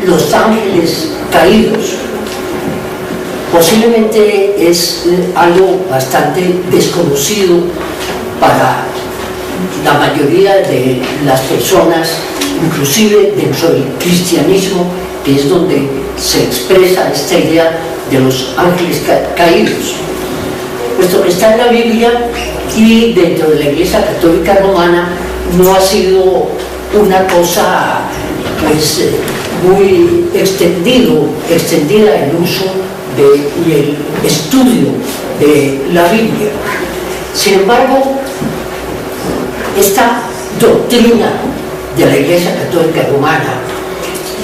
los ángeles caídos. Posiblemente es algo bastante desconocido para la mayoría de las personas, inclusive dentro del cristianismo, que es donde se expresa esta idea de los ángeles caídos. Puesto que está en la Biblia y dentro de la Iglesia Católica Romana, no ha sido una cosa pues muy extendida el uso y el estudio de la Biblia. Sin embargo, esta doctrina de la Iglesia Católica Romana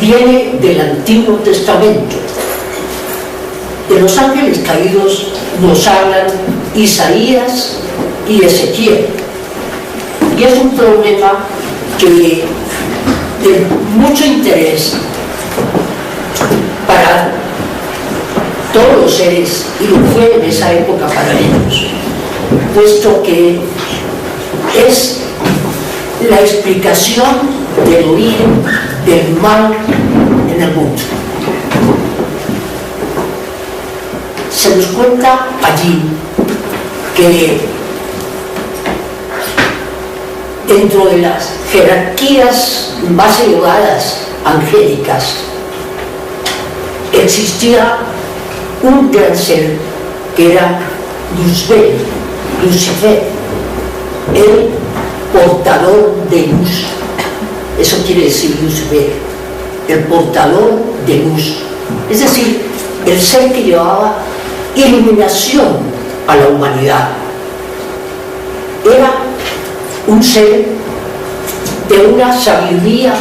viene del Antiguo Testamento. De los ángeles caídos nos hablan Isaías y Ezequiel, y es un problema que de mucho interés para todos los seres, y lo fue en esa época para ellos, puesto que es la explicación del origen del mal en el mundo. Se nos cuenta allí que dentro de las jerarquías más elevadas angélicas existía un gran ser que era Lucifer, el portador de luz. Eso quiere decir Lucifer, el portador de luz, es decir, el ser que llevaba iluminación a la humanidad. Era un ser de una sabiduría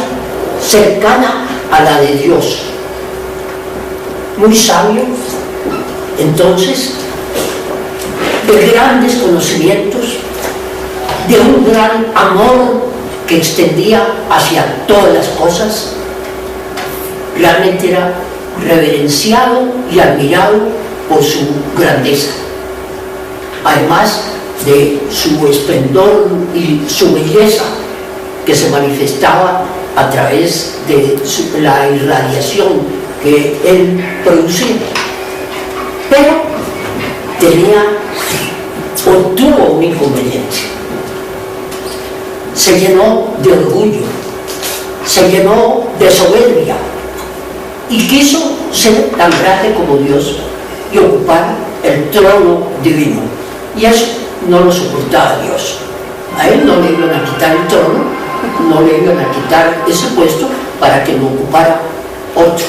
cercana a la de Dios, muy sabio, entonces, de grandes conocimientos, de un gran amor que extendía hacia todas las cosas. Realmente era reverenciado y admirado por su grandeza, además de su esplendor y su belleza, que se manifestaba a través de la irradiación que él producía. Pero tuvo un inconveniente. Se llenó de orgullo, se llenó de soberbia y quiso ser tan grande como Dios y ocupar el trono divino. Y eso no lo soportaba Dios. A él no le iban a quitar el trono, no le iban a quitar ese puesto para que lo ocupara otro.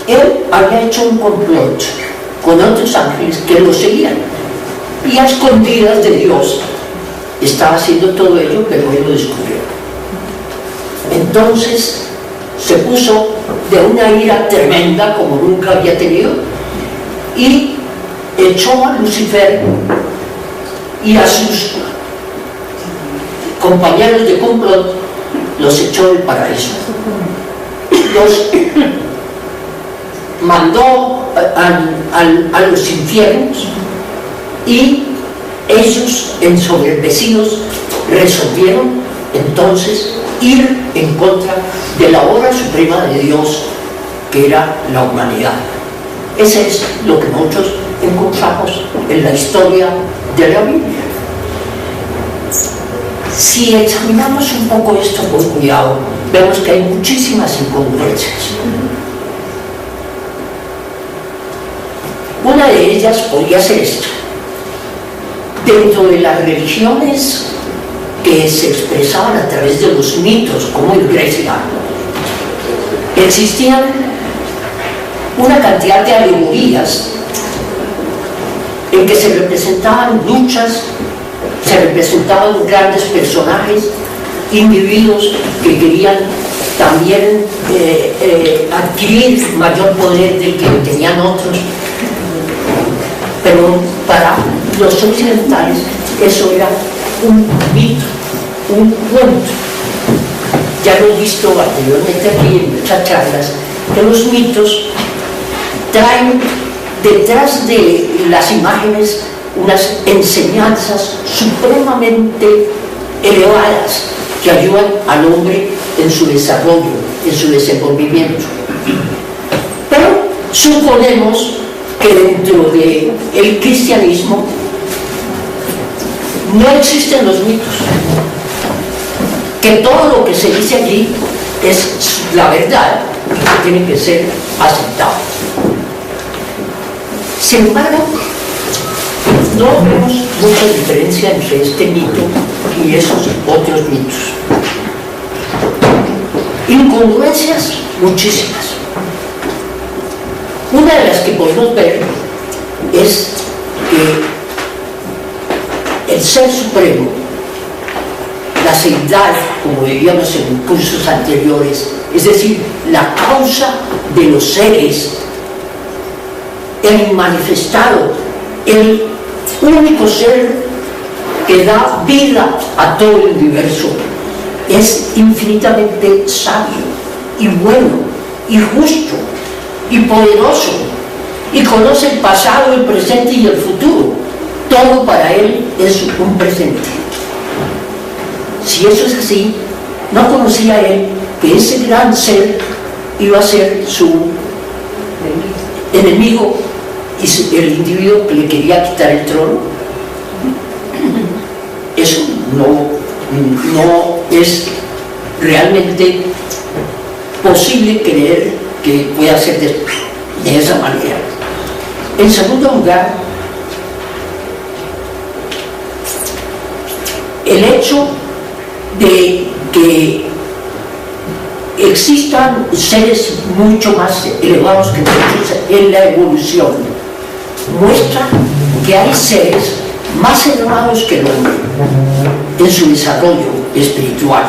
Él había hecho un complot con otros ángeles que lo seguían, y a escondidas de Dios estaba haciendo todo ello, pero él lo descubrió. Entonces se puso de una ira tremenda como nunca había tenido y echó a Lucifer y a sus compañeros de complot, los echó del paraíso, los mandó a los infiernos, y ellos, ensoberbecidos, resolvieron entonces ir en contra de la obra suprema de Dios, que era la humanidad. Ese es lo que nosotros encontramos en la historia de la Biblia. Si examinamos un poco esto con cuidado, vemos que hay muchísimas incongruencias. Una de ellas podría ser esto: dentro de las religiones que se expresaban a través de los mitos, como en Grecia, existían una cantidad de alegorías en que se representaban luchas, se representaban grandes personajes, individuos que querían también adquirir mayor poder del que tenían otros. Pero para los occidentales eso era un mito, un cuento. Ya lo he visto anteriormente aquí en muchas charlas, que los mitos traen detrás de las imágenes unas enseñanzas supremamente elevadas que ayudan al hombre en su desarrollo, en su desenvolvimiento. Pero suponemos que dentro del cristianismo no existen los mitos, que todo lo que se dice allí es la verdad y que tiene que ser aceptado. Sin embargo, no vemos mucha diferencia entre este mito y esos otros mitos. Incongruencias muchísimas. Una de las que podemos ver es que el Ser Supremo, la seidad, como veíamos en cursos anteriores, es decir, la causa de los seres, el manifestado, el único ser que da vida a todo el universo, es infinitamente sabio y bueno y justo y poderoso y conoce el pasado, el presente y el futuro. Todo para él es un presente. Si eso es así, no conocía él que ese gran ser iba a ser su enemigo y el individuo que le quería quitar el trono. Eso no es realmente posible creer que pueda ser de esa manera. En segundo lugar, el hecho de que existan seres mucho más elevados que nosotros en la evolución muestra que hay seres más elevados que el hombre en su desarrollo espiritual,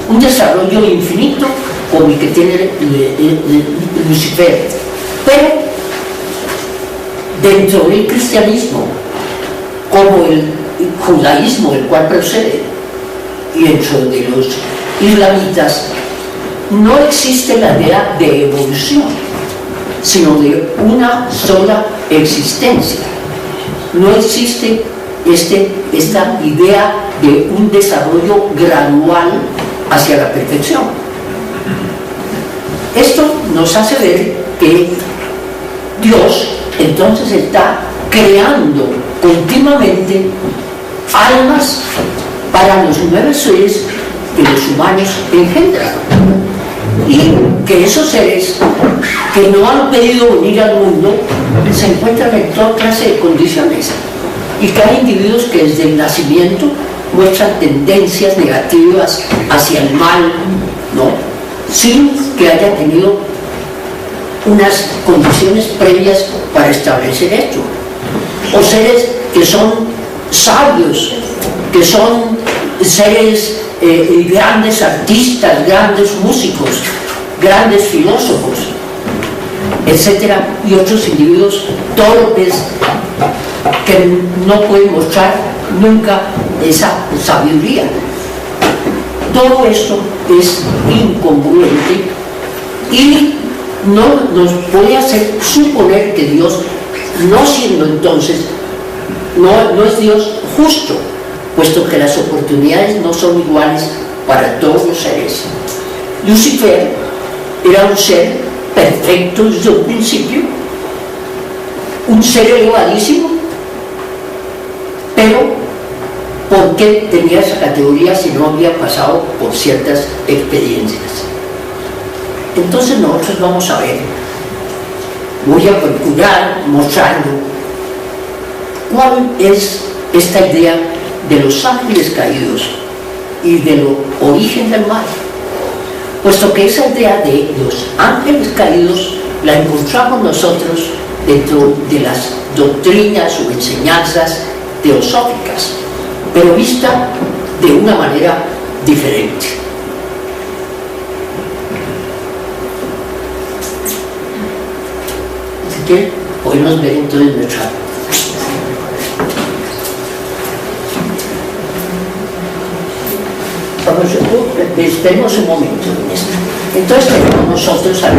un desarrollo infinito como el que tiene Lucifer. Pero dentro del cristianismo, como el judaísmo del cual procede, y dentro de los islamitas, no existe la idea de evolución, sino de una sola existencia. No existe esta idea de un desarrollo gradual hacia la perfección. Esto nos hace ver que Dios entonces está creando continuamente almas para los nuevos seres que los humanos engendran, y que esos seres que no han pedido venir al mundo se encuentran en toda clase de condiciones, y que hay individuos que desde el nacimiento muestran tendencias negativas hacia el mal, ¿no?, sin que hayan tenido unas condiciones previas para establecer esto. O seres que son sabios, que son seres grandes artistas, grandes músicos, grandes filósofos, etcétera, y otros individuos torpes que no pueden mostrar nunca esa sabiduría. Todo esto es incongruente y no nos puede hacer suponer que Dios, no siendo entonces, no es Dios justo, puesto que las oportunidades no son iguales para todos los seres. Lucifer era un ser perfecto desde un principio, un ser elevadísimo, pero ¿por qué tenía esa categoría si no había pasado por ciertas experiencias? Entonces nosotros vamos a ver, voy a procurar mostrarlo cuál es esta idea de los ángeles caídos y del origen del mal, puesto que esa idea de los ángeles caídos la encontramos nosotros dentro de las doctrinas o enseñanzas teosóficas, pero vista de una manera diferente. Así que podemos ver entonces nuestra. Esperemos un momento en esto. Entonces tenemos nosotros aquí.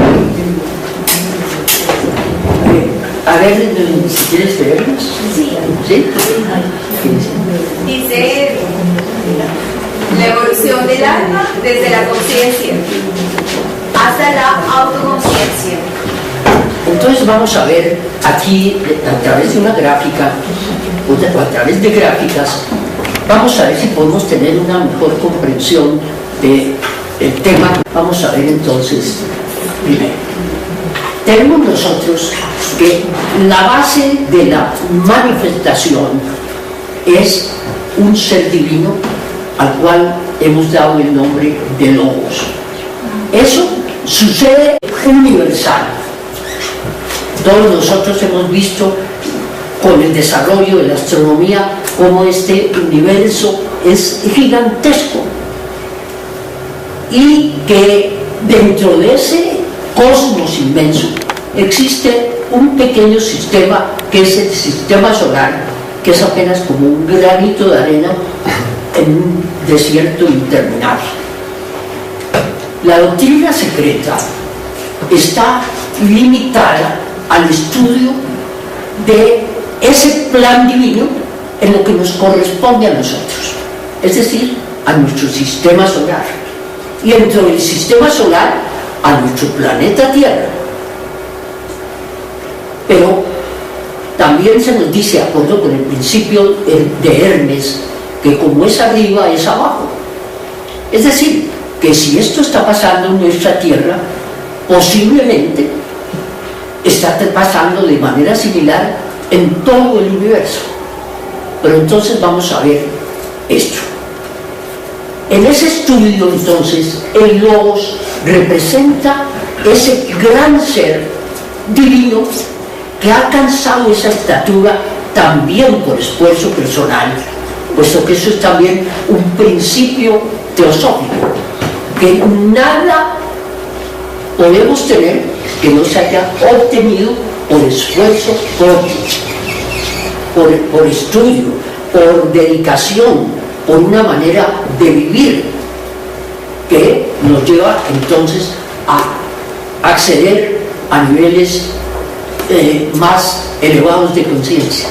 A ver, si quieres leernos. Sí. ¿Sí? Dice, La evolución del alma desde la conciencia hasta la autoconciencia. Entonces vamos a ver aquí, a través de una gráfica, o a través de gráficas, vamos a ver si podemos tener una mejor comprensión del tema. Vamos a ver entonces, primero, tenemos nosotros que la base de la manifestación es un ser divino al cual hemos dado el nombre de Logos. Eso sucede universal. Todos nosotros hemos visto con el desarrollo de la astronomía cómo este universo es gigantesco y que dentro de ese cosmos inmenso existe un pequeño sistema que es el sistema solar, que es apenas como un granito de arena en un desierto interminable. La doctrina secreta está limitada al estudio de ese plan divino en lo que nos corresponde a nosotros, es decir, a nuestro sistema solar, y dentro del sistema solar a nuestro planeta Tierra. Pero también se nos dice, de acuerdo con el principio de Hermes, que como es arriba es abajo. Es decir, que si esto está pasando en nuestra Tierra, posiblemente está pasando de manera similar en todo el universo. Pero entonces vamos a ver esto. En ese estudio, entonces, el Logos representa ese gran ser divino que ha alcanzado esa estatura también por esfuerzo personal, puesto que eso es también un principio teosófico, que nada podemos tener que no se haya obtenido por esfuerzo propio, por estudio, por dedicación, por una manera de vivir que nos lleva entonces a acceder a niveles más elevados de conciencia.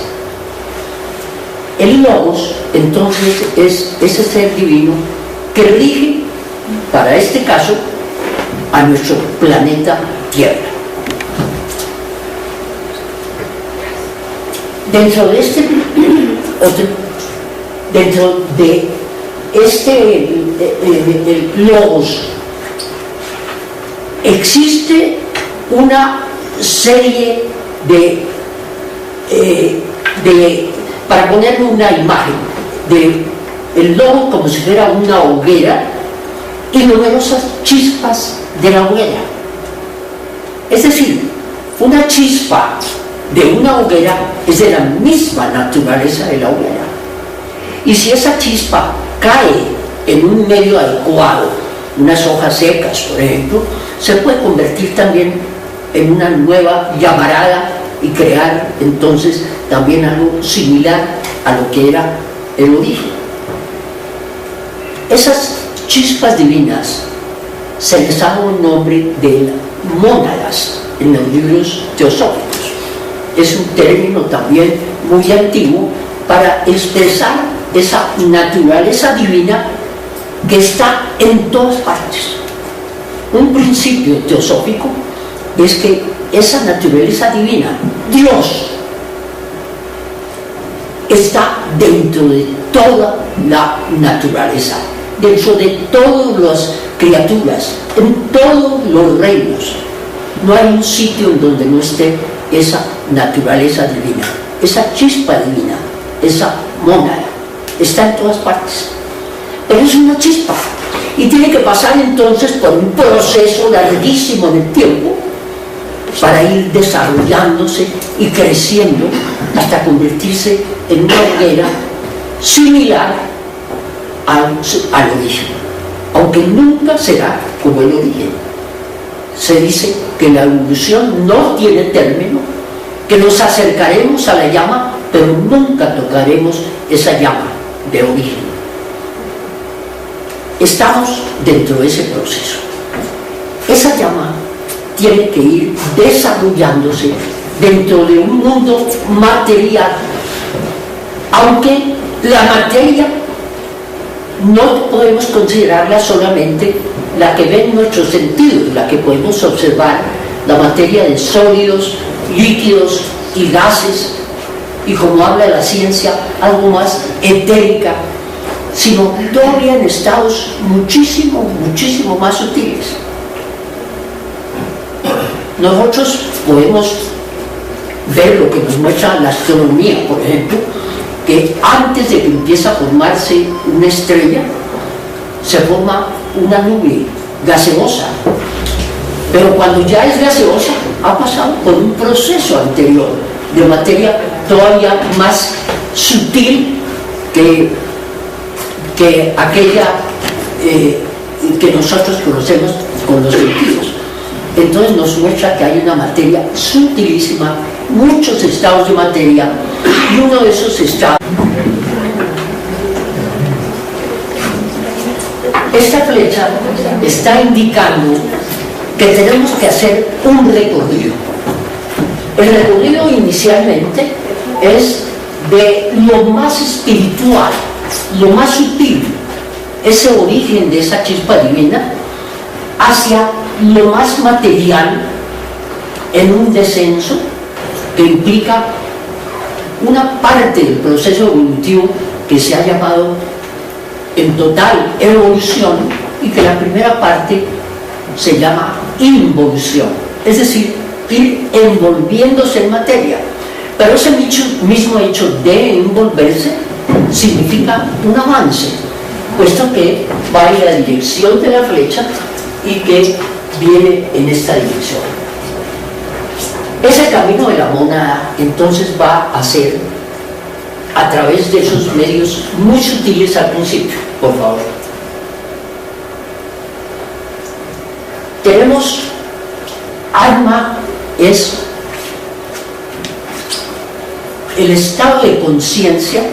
El Logos entonces es ese ser divino que rige, para este caso, a nuestro planeta Tierra. Dentro de el Logos existe una serie para ponerle una imagen de el Logos como si fuera una hoguera y numerosas chispas de la hoguera. Es decir, una chispa de una hoguera es de la misma naturaleza de la hoguera. Y si esa chispa cae en un medio adecuado, unas hojas secas, por ejemplo, se puede convertir también en una nueva llamarada y crear entonces también algo similar a lo que era el origen. Esas chispas divinas se les ha dado el nombre de mónadas en los libros teosóficos. Es un término también muy antiguo para expresar esa naturaleza divina que está en todas partes. Un principio teosófico es que esa naturaleza divina, Dios, está dentro de toda la naturaleza, dentro de todas las criaturas, en todos los reinos. No hay un sitio en donde no esté esa naturaleza divina, esa chispa divina, esa mónada, está en todas partes. Pero es una chispa y tiene que pasar entonces por un proceso larguísimo en el tiempo para ir desarrollándose y creciendo hasta convertirse en una hoguera similar al origen, aunque nunca será como el origen. Se dice que la evolución no tiene término, que nos acercaremos a la llama, pero nunca tocaremos esa llama de origen. Estamos dentro de ese proceso. Esa llama tiene que ir desarrollándose dentro de un mundo material, aunque la materia no podemos considerarla solamente la que ven nuestros sentidos, la que podemos observar, la materia de sólidos, líquidos y gases, y como habla la ciencia, algo más etérica, sino todavía en estados muchísimo más sutiles. Nosotros podemos ver lo que nos muestra la astronomía, por ejemplo, que antes de que empiece a formarse una estrella, se forma una nube gaseosa, pero cuando ya es gaseosa, ha pasado por un proceso anterior de materia todavía más sutil que aquella que nosotros conocemos con los sentidos. Entonces nos muestra que hay una materia sutilísima, muchos estados de materia, y uno de esos estados. Esta flecha está indicando que tenemos que hacer un recorrido. El recorrido inicialmente es de lo más espiritual, lo más sutil, ese origen de esa chispa divina, hacia lo más material, en un descenso que implica una parte del proceso evolutivo que se ha llamado en total evolución, y que la primera parte se llama involución, es decir, ir envolviéndose en materia. Pero ese mismo hecho de envolverse significa un avance, puesto que va en la dirección de la flecha y que viene en esta dirección. Ese camino de la mónada entonces va a ser a través de esos medios muy sutiles al principio. Por favor. Tenemos alma, es el estado de conciencia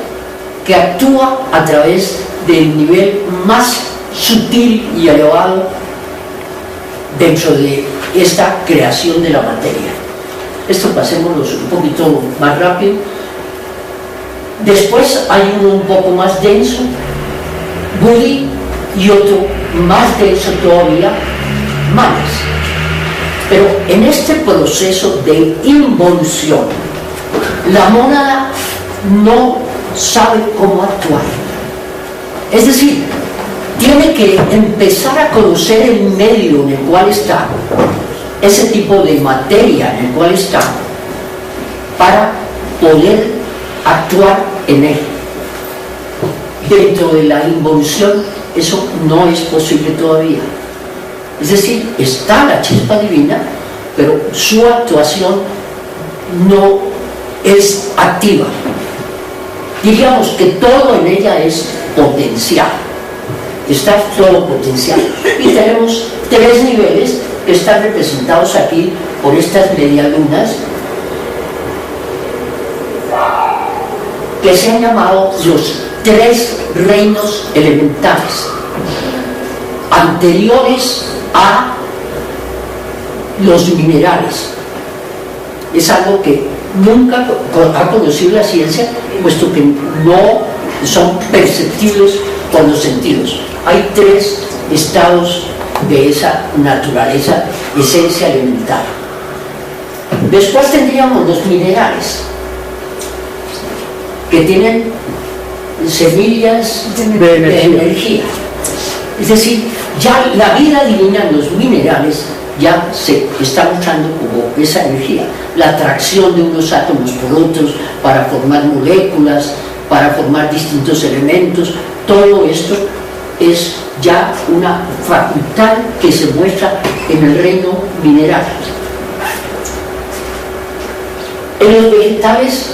que actúa a través del nivel más sutil y elevado dentro de esta creación de la materia. Esto pasémoslo un poquito más rápido. Después hay uno un poco más denso, Buddhi, y otro más denso todavía, Manas. Pero en este proceso de involución, la mónada no sabe cómo actuar. Es decir, tiene que empezar a conocer el medio en el cual está, ese tipo de materia en el cual está, para poder actuar en él. Dentro de la involución eso no es posible todavía. Es decir, está la chispa divina, pero su actuación no es activa. Diríamos que todo en ella es potencial. Está todo potencial. Y tenemos tres niveles que están representados aquí por estas medialunas, que se han llamado los tres reinos elementales, anteriores a los minerales. Es algo que nunca ha conocido la ciencia, puesto que no son perceptibles por los sentidos. Hay tres estados de esa naturaleza, esencia elemental. Después tendríamos los minerales, que tienen semillas de energía. Es decir, ya la vida divina en los minerales ya se está mostrando como esa energía, la atracción de unos átomos por otros para formar moléculas, para formar distintos elementos. Todo esto es ya una facultad que se muestra en el reino mineral. En los vegetales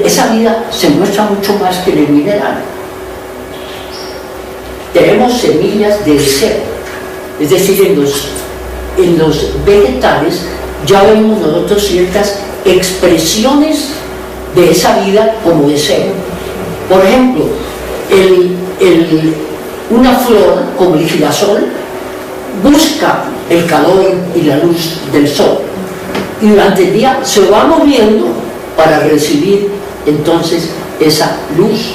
esa vida se muestra mucho más que en el mineral. Tenemos semillas de deseo, es decir, en los vegetales ya vemos nosotros ciertas expresiones de esa vida como deseo. Por ejemplo, una flor como el girasol busca el calor y la luz del sol, y durante el día se va moviendo para recibir entonces esa luz.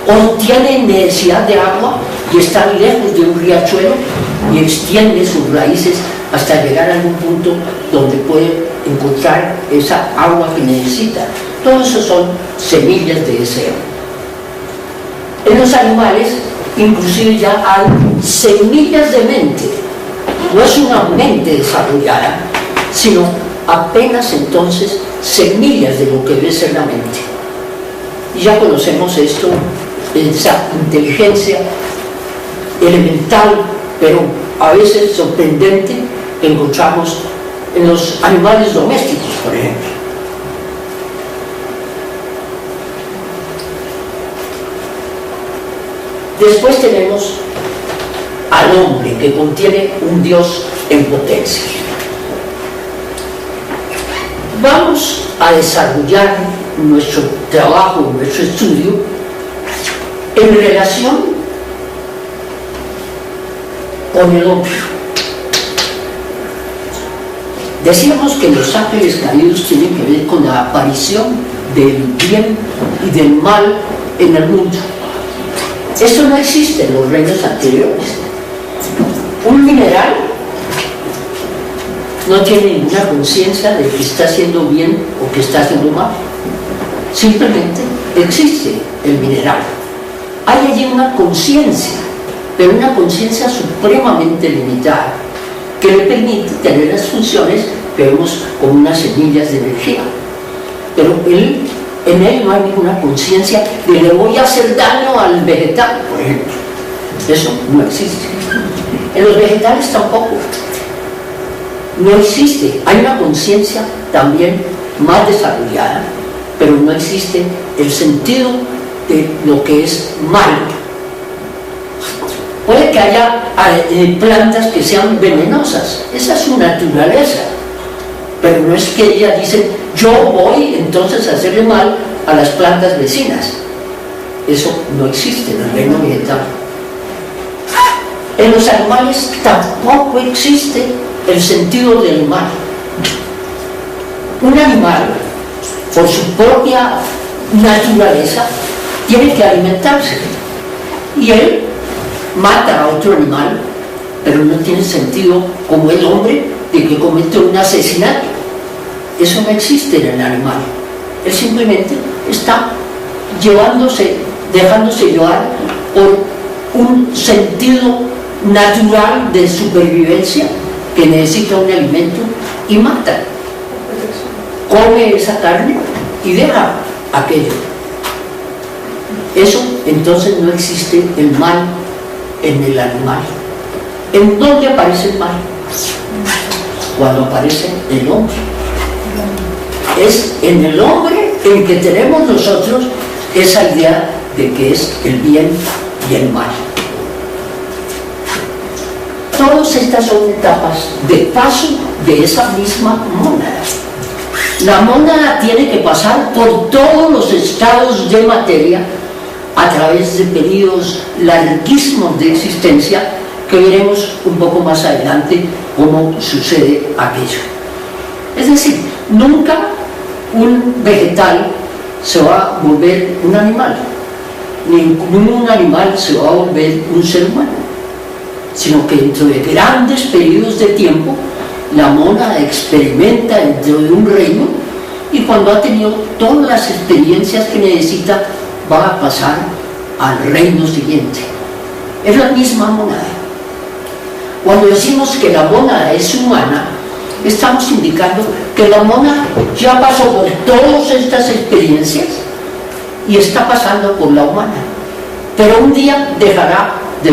o tiene necesidad de agua y está lejos de un riachuelo y extiende sus raíces hasta llegar a algún punto donde puede encontrar esa agua que necesita. Todo eso son semillas de deseo. En los animales inclusive ya hay semillas de mente. No es una mente desarrollada, sino apenas entonces semillas de lo que debe ser la mente. Y ya conocemos esto, esa inteligencia elemental, pero a veces sorprendente, que encontramos en los animales domésticos, por ejemplo. Después tenemos al hombre, que contiene un Dios en potencia. Vamos a desarrollar nuestro trabajo, nuestro estudio, en relación con el hombre. Decíamos que los ángeles caídos tienen que ver con la aparición del bien y del mal en el mundo. Esto no existe en los reinos anteriores. Un mineral no tiene ninguna conciencia de que está haciendo bien o que está haciendo mal. Simplemente existe el mineral. Hay allí una conciencia, pero una conciencia supremamente limitada, que le permite tener las funciones que vemos como unas semillas de energía. Pero en él no hay ninguna conciencia de le voy a hacer daño al vegetal, por ejemplo. Eso no existe. En los vegetales tampoco. No existe. Hay una conciencia también más desarrollada, pero no existe el sentido de lo que es malo. Puede que haya plantas que sean venenosas, esa es su naturaleza, pero no es que ella dice yo voy entonces a hacerle mal a las plantas vecinas. Eso no existe en el reino vegetal. En los animales tampoco existe el sentido del mal. Un animal, por su propia naturaleza, tiene que alimentarse, y él mata a otro animal, pero no tiene sentido como el hombre de que comete un asesinato. Eso no existe en el animal. Él simplemente está dejándose llevar por un sentido natural de supervivencia, que necesita un alimento y mata. Come esa carne y deja aquello. Eso entonces no existe el mal en el animal. ¿En dónde aparece el mal? Cuando aparece el hombre. Es en el hombre en que tenemos nosotros esa idea de que es el bien y el mal. Todas estas son etapas de paso de esa misma mónada. La mónada tiene que pasar por todos los estados de materia a través de periodos larguísimos de existencia, que veremos un poco más adelante cómo sucede aquello. Es decir, nunca un vegetal se va a volver un animal, ningún animal se va a volver un ser humano, sino que dentro de grandes periodos de tiempo la mónada experimenta dentro de un reino, y cuando ha tenido todas las experiencias que necesita va a pasar al reino siguiente. Es la misma mónada. Cuando decimos que la mónada es humana, estamos indicando que la mónada ya pasó por todas estas experiencias y está pasando por la humana, pero un día dejará de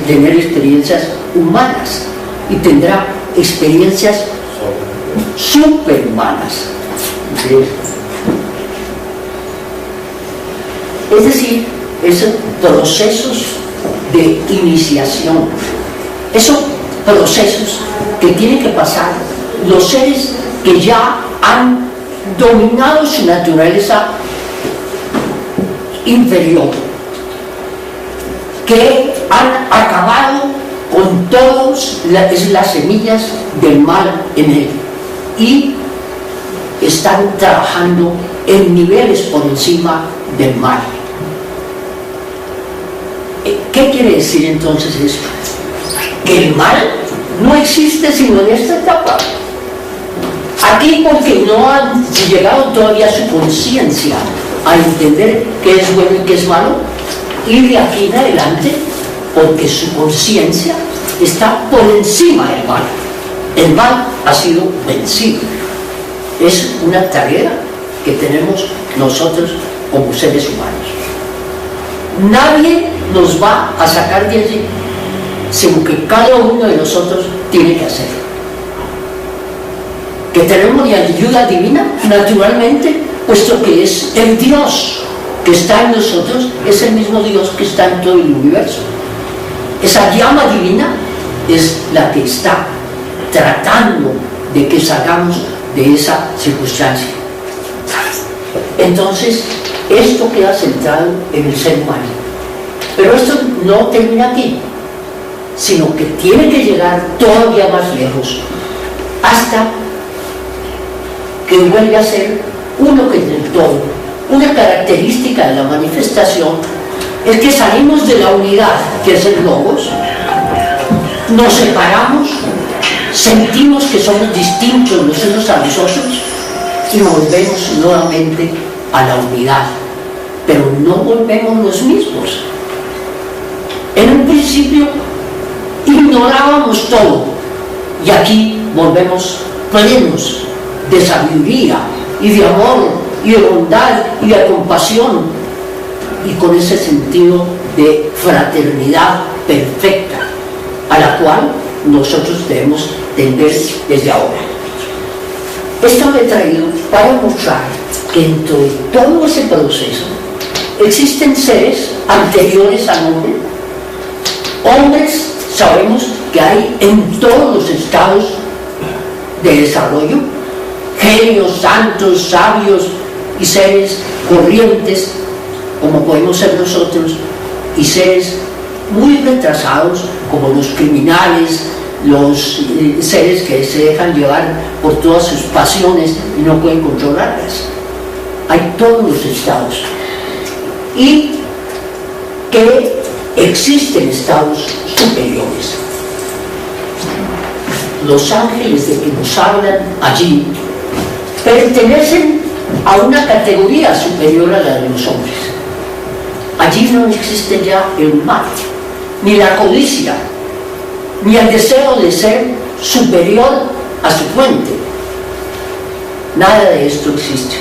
tener experiencias humanas y tendrá experiencias superhumanas. Es decir, esos procesos de iniciación, esos procesos que tienen que pasar los seres que ya han dominado su naturaleza inferior, que han acabado con todas las semillas del mal en él y están trabajando en niveles por encima del mal. ¿Qué quiere decir entonces esto? Que el mal no existe sino en esta etapa. Aquí, porque no han llegado todavía a su conciencia a entender qué es bueno y qué es malo, y de aquí en adelante, porque su conciencia está por encima del mal. El mal ha sido vencido. Es una tarea que tenemos nosotros como seres humanos. Nadie nos va a sacar de allí, sino que cada uno de nosotros tiene que hacerlo. Que tenemos la ayuda divina, naturalmente, puesto que es el Dios que está en nosotros, es el mismo Dios que está en todo el universo. Esa llama divina es la que está tratando de que salgamos de esa circunstancia. Entonces, esto queda centrado en el ser humano. Pero esto no termina aquí, sino que tiene que llegar todavía más lejos, hasta que vuelve a ser uno que es el todo. Una característica de la manifestación es que salimos de la unidad, que es el logos, nos separamos, sentimos que somos distintos los unos a los otros y volvemos nuevamente a la unidad, pero no volvemos los mismos. En un principio ignorábamos todo y aquí volvemos plenos de sabiduría y de amor y de bondad y de compasión, y con ese sentido de fraternidad perfecta a la cual nosotros debemos tender desde ahora. Esto lo he traído para mostrar que dentro de todo ese proceso existen seres anteriores al hombre. Hombres sabemos que hay en todos los estados de desarrollo, genios, santos, sabios y seres corrientes, como podemos ser nosotros, y seres muy retrasados, como los criminales, los seres que se dejan llevar por todas sus pasiones y no pueden controlarlas. Hay todos los estados. Y que existen estados superiores. Los ángeles de que nos hablan allí pertenecen a una categoría superior a la de los hombres. Allí no existe ya el mal, ni la codicia, ni el deseo de ser superior a su fuente. Nada de esto existe.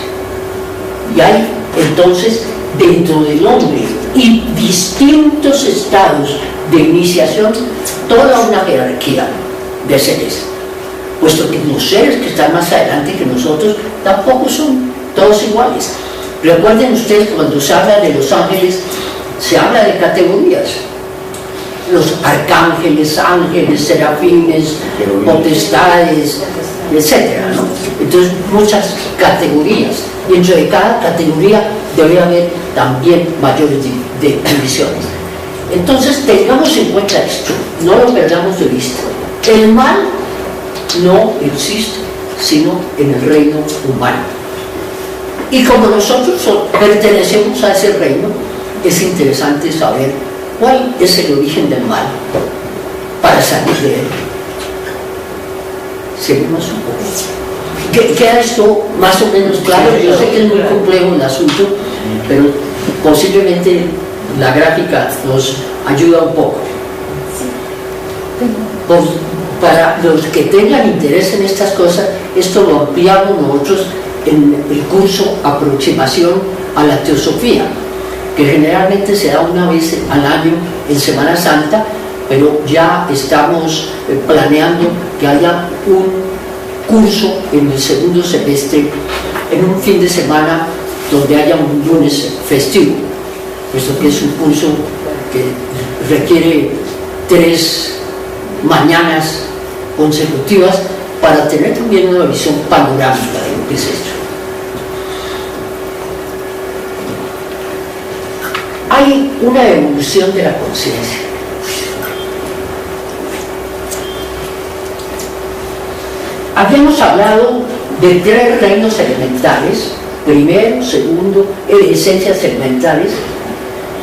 Y hay entonces dentro del hombre y distintos estados de iniciación toda una jerarquía de seres, puesto que los seres que están más adelante que nosotros tampoco son todos iguales. Recuerden ustedes que cuando se habla de los ángeles se habla de categorías: los arcángeles, ángeles, serafines, potestades, etcétera, ¿no? Entonces muchas categorías, y dentro de cada categoría debe haber también mayores divisiones. Entonces tengamos en cuenta esto, no lo perdamos de vista. El mal no existe sino en el reino humano, y como nosotros pertenecemos a ese reino, es interesante saber cuál es el origen del mal para salir de él. Seguimos un poco. ¿Queda esto más o menos claro? Yo sé que es muy complejo el asunto, pero posiblemente la gráfica nos ayuda un poco. Para los que tengan interés en estas cosas, esto lo ampliamos nosotros en el curso Aproximación a la Teosofía, que generalmente se da una vez al año en Semana Santa, pero ya estamos planeando que haya un curso en el segundo semestre, en un fin de semana donde haya un lunes festivo, puesto que es un curso que requiere 3 mañanas consecutivas para tener también una visión panorámica de lo que es esto. Hay una evolución de la conciencia. Habíamos hablado de 3 reinos elementales: primero, segundo, esencias elementales,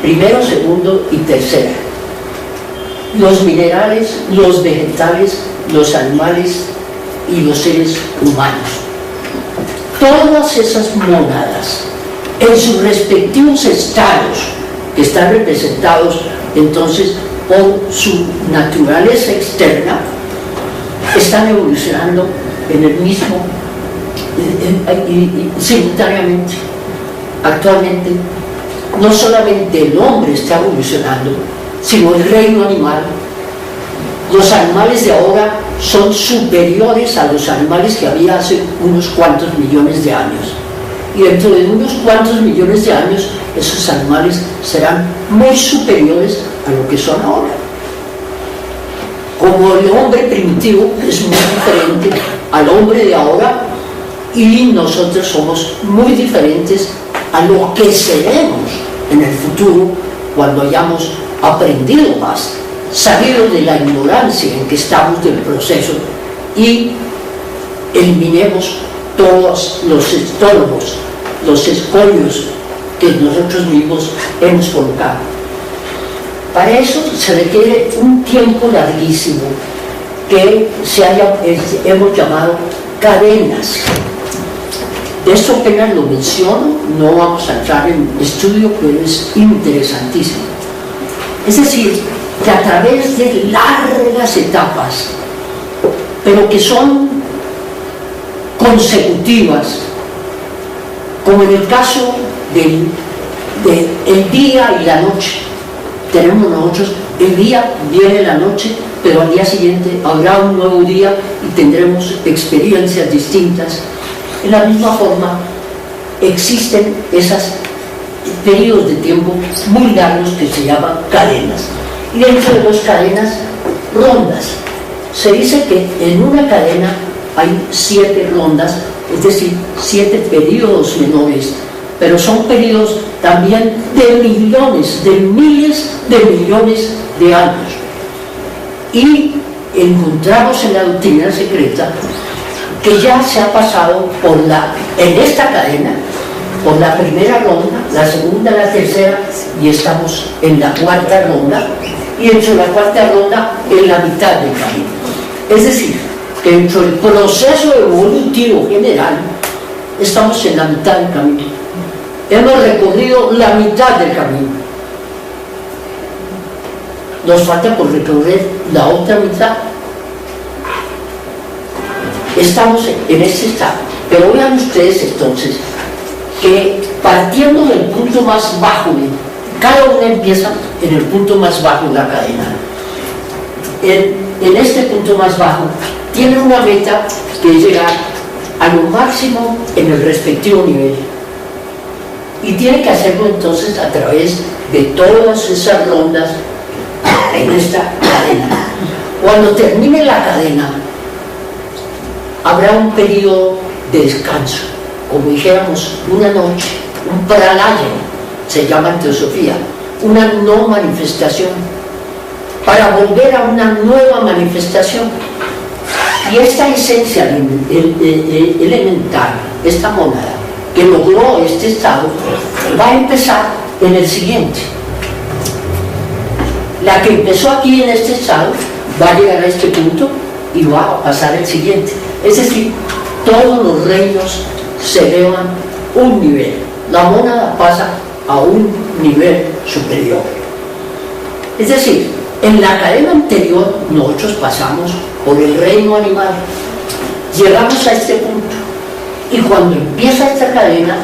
primero, segundo y tercera. los minerales, los vegetales, los animales y los seres humanos. Todas esas mónadas, en sus respectivos estados, que están representados entonces por su naturaleza externa, están evolucionando en el mismo, simultáneamente. Actualmente, no solamente el hombre está evolucionando, sino el reino animal. Los animales de ahora son superiores a los animales que había hace unos cuantos millones de años. Y dentro de unos cuantos millones de años, esos animales serán muy superiores a lo que son ahora. Como el hombre primitivo es muy diferente al hombre de ahora, y nosotros somos muy diferentes a lo que seremos en el futuro cuando hayamos aprendido más, salido de la ignorancia en que estamos del proceso y eliminemos todos los estorbos, los escollos que nosotros mismos hemos colocado. Para eso se requiere un tiempo larguísimo que hemos llamado cadenas. De esto apenas lo menciono, no vamos a entrar en estudio, pero es interesantísimo. Es decir, que a través de largas etapas, pero que son consecutivas, como en el caso del día y la noche, tenemos nosotros, el día viene la noche, pero al día siguiente habrá un nuevo día y tendremos experiencias distintas. En la misma forma, existen esos periodos de tiempo muy largos que se llaman cadenas. Y dentro de las cadenas, rondas. Se dice que en una cadena hay 7 rondas, es decir, 7 periodos menores, pero son periodos también de millones, de miles de millones de años. Y encontramos en la doctrina secreta que ya se ha pasado en esta cadena, por la primera ronda, la segunda, la tercera, y estamos en la 4ª ronda, y dentro de la 4ª ronda, en la mitad del camino. Es decir, que dentro del proceso evolutivo general, estamos en la mitad del camino. Hemos recorrido la mitad del camino. Nos falta por recorrer la otra mitad. Estamos en este estado. Pero vean ustedes entonces que partiendo del punto más bajo, cada uno empieza en el punto más bajo de la cadena. En este punto más bajo tiene una meta que es llegar a lo máximo en el respectivo nivel. Y tiene que hacerlo entonces a través de todas esas rondas en esta cadena. Cuando termine la cadena, habrá un periodo de descanso, como dijéramos, una noche, un pralaya, se llama en teosofía, una no manifestación, para volver a una nueva manifestación. Y esta esencia elemental, esta mónada, que logró este estado, va a empezar en el siguiente. La que empezó aquí en este estado va a llegar a este punto y va a pasar al siguiente. Es decir, todos los reinos se elevan un nivel. La mónada pasa a un nivel superior. Es decir, en la cadena anterior nosotros pasamos por el reino animal, llegamos a este punto, y cuando empieza esta cadena,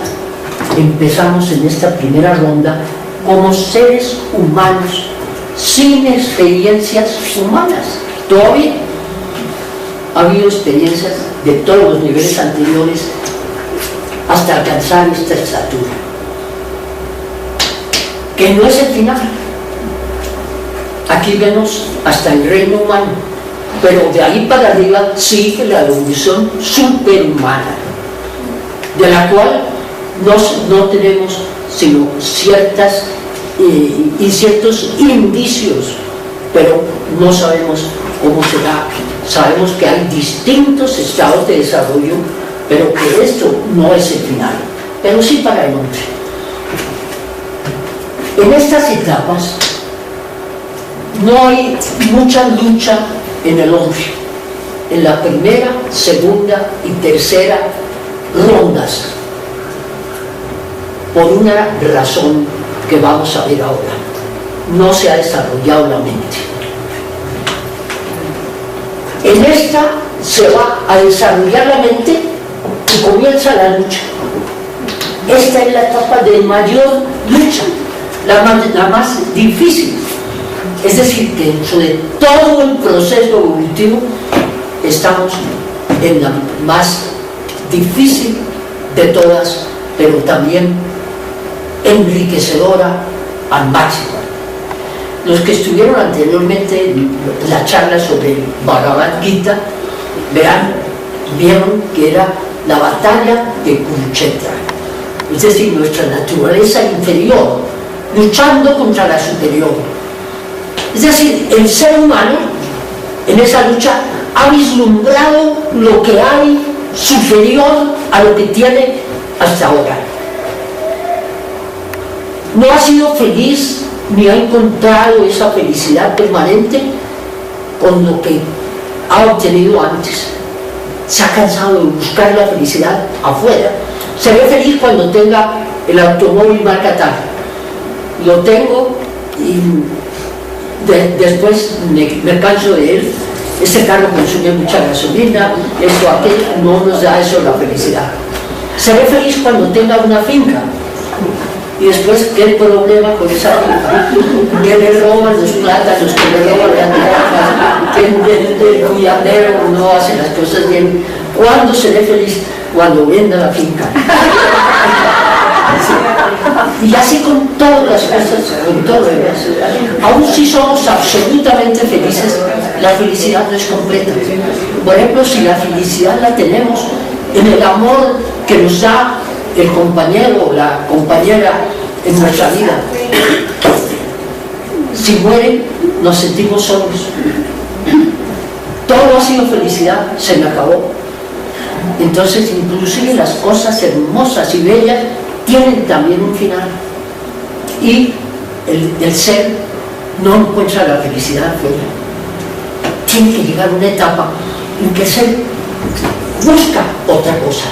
empezamos en esta primera ronda como seres humanos, sin experiencias humanas. Todavía ha habido experiencias de todos los niveles anteriores hasta alcanzar esta estatura, que no es el final. Aquí vemos hasta el reino humano, pero de ahí para arriba sigue la evolución superhumana, de la cual no tenemos sino ciertos indicios, pero no sabemos cómo será. Sabemos que hay distintos estados de desarrollo, pero que esto no es el final, pero sí para el hombre. En estas etapas no hay mucha lucha en el hombre. En la primera, segunda y tercera rondas, por una razón que vamos a ver ahora. No se ha desarrollado la mente. En esta se va a desarrollar la mente y comienza la lucha. Esta es la etapa de mayor lucha, la más difícil. Es decir, que dentro de todo el proceso evolutivo estamos en la más difícil de todas, pero también enriquecedora al máximo. Los que estuvieron anteriormente en la charla sobre el Bhagavad Gita, vieron que era la batalla de Kurukshetra, es decir, nuestra naturaleza inferior luchando contra la superior. Es decir, el ser humano en esa lucha ha vislumbrado lo que hay superior a lo que tiene hasta ahora. No ha sido feliz ni ha encontrado esa felicidad permanente con lo que ha obtenido antes. Se ha cansado de buscar la felicidad afuera. Se ve feliz cuando tenga el automóvil marca tal. Lo tengo y después me canso de él. Este carro consume mucha gasolina, esto, aquello, no nos da eso la felicidad. Se ve feliz cuando tenga una finca. Y después, ¿qué problema con esa finca? Que le roban los plátanos, que le roban las naranjas, que el cuidadero no hace las cosas bien. ¿Cuándo seré feliz? Cuando venda la finca. Y así con todas las cosas, con todo ellas. Aún si somos absolutamente felices, la felicidad no es completa. Por ejemplo, si la felicidad la tenemos en el amor que nos da el compañero o la compañera en nuestra vida, si mueren nos sentimos solos. Todo ha sido felicidad, se me acabó. Entonces inclusive las cosas hermosas y bellas tienen también un final, y el ser no encuentra la felicidad afuera. Tiene que llegar una etapa en que el ser busca otra cosa.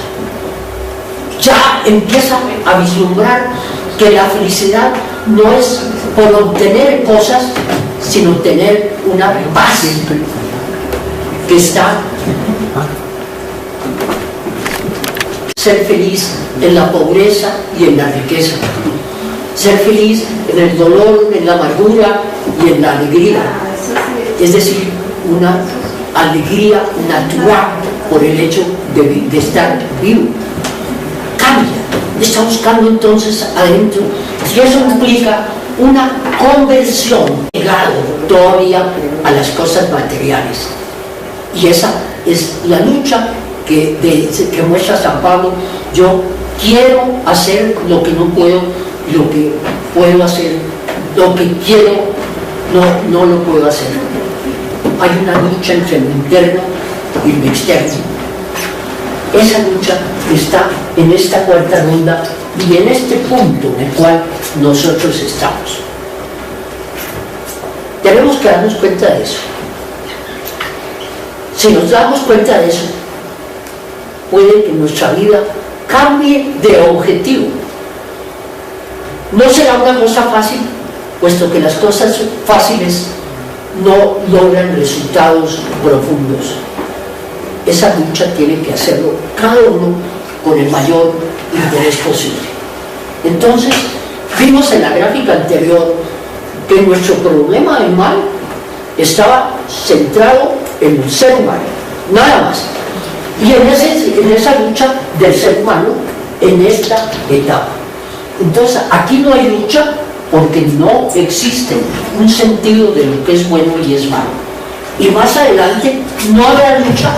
Ya empieza a vislumbrar que la felicidad no es por obtener cosas, sino tener una paz que está. Ser feliz en la pobreza y en la riqueza. Ser feliz en el dolor, en la amargura y en la alegría. Es decir, una alegría natural por el hecho de estar vivo. Cambia. Está buscando entonces adentro. Y eso implica una conversión, ligado todavía a las cosas materiales. Y esa es la lucha que muestra San Pablo. Yo quiero hacer lo que no puedo, lo que puedo hacer, lo que quiero no lo puedo hacer. Hay una lucha entre lo interno y lo externo. Esa lucha está en esta cuarta ronda y en este punto en el cual nosotros estamos. Tenemos que darnos cuenta de eso. Si nos damos cuenta de eso, puede que nuestra vida cambie de objetivo. No será una cosa fácil, puesto que las cosas fáciles no logran resultados profundos. Esa lucha tiene que hacerlo cada uno con el mayor interés posible. Entonces, vimos en la gráfica anterior que nuestro problema del mal estaba centrado en el ser humano, nada más. Y en esa lucha del ser humano, en esta etapa. Entonces, aquí no hay lucha porque no existe un sentido de lo que es bueno y es malo. Y más adelante no habrá lucha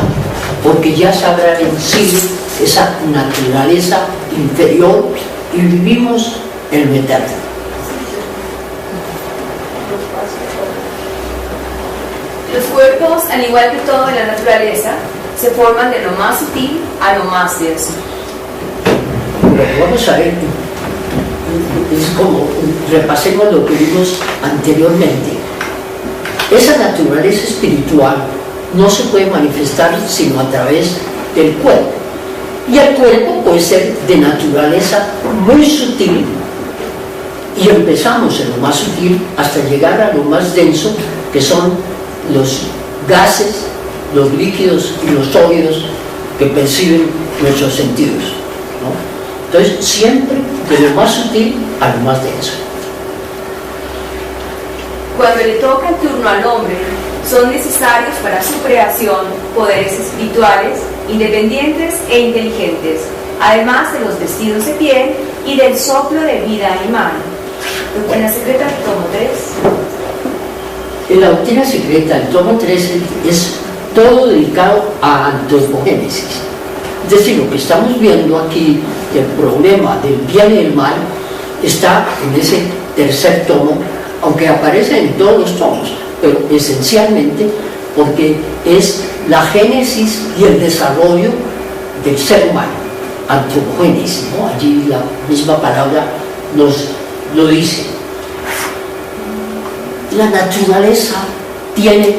porque ya se habrá vencido esa naturaleza inferior y vivimos en lo eterno. Los cuerpos, al igual que todo en la naturaleza, se forman de lo más sutil a lo más denso. Vamos a ver, es como repasemos lo que vimos anteriormente. esa naturaleza espiritual no se puede manifestar sino a través del cuerpo. Y el cuerpo puede ser de naturaleza muy sutil, y empezamos en lo más sutil hasta llegar a lo más denso, que son los gases, los líquidos y los sólidos que perciben nuestros sentidos, ¿no? Entonces, siempre de lo más sutil a lo más denso. Cuando le toca el turno al hombre, son necesarios para su creación poderes espirituales, independientes e inteligentes, además de los vestidos de piel y del soplo de vida animal. Doctrina Secreta, tomo 3. En la Doctrina Secreta, el tomo 3 es todo dedicado a antropogénesis. Es decir, lo que estamos viendo aquí, el problema del bien y el mal, está en ese tercer tomo, aunque aparece en todos los tomos, pero esencialmente porque es la génesis y el desarrollo del ser humano, antropogénesis, ¿no? Allí la misma palabra nos lo dice. La naturaleza tiene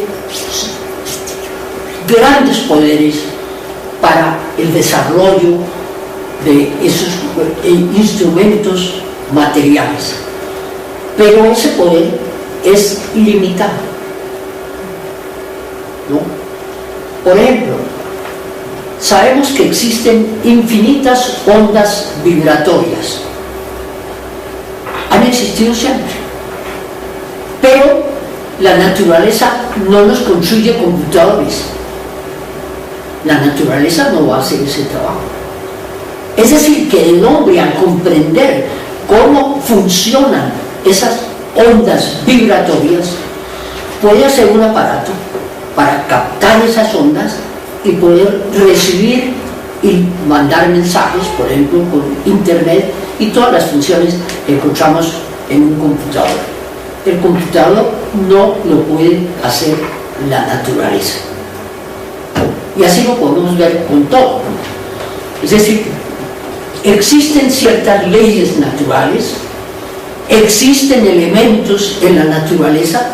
grandes poderes para el desarrollo de esos instrumentos materiales, pero ese poder es limitado, ¿no? Por ejemplo, sabemos que existen infinitas ondas vibratorias, han existido siempre, pero la naturaleza no nos construye computadores, la naturaleza no va a hacer ese trabajo. Es decir, que el hombre, al comprender cómo funcionan esas ondas vibratorias, puede hacer un aparato para captar esas ondas y poder recibir y mandar mensajes, por ejemplo, por internet, y todas las funciones que encontramos en un computador. El computador no lo puede hacer la naturaleza. Y así lo podemos ver con todo. Es decir, existen ciertas leyes naturales, existen elementos en la naturaleza,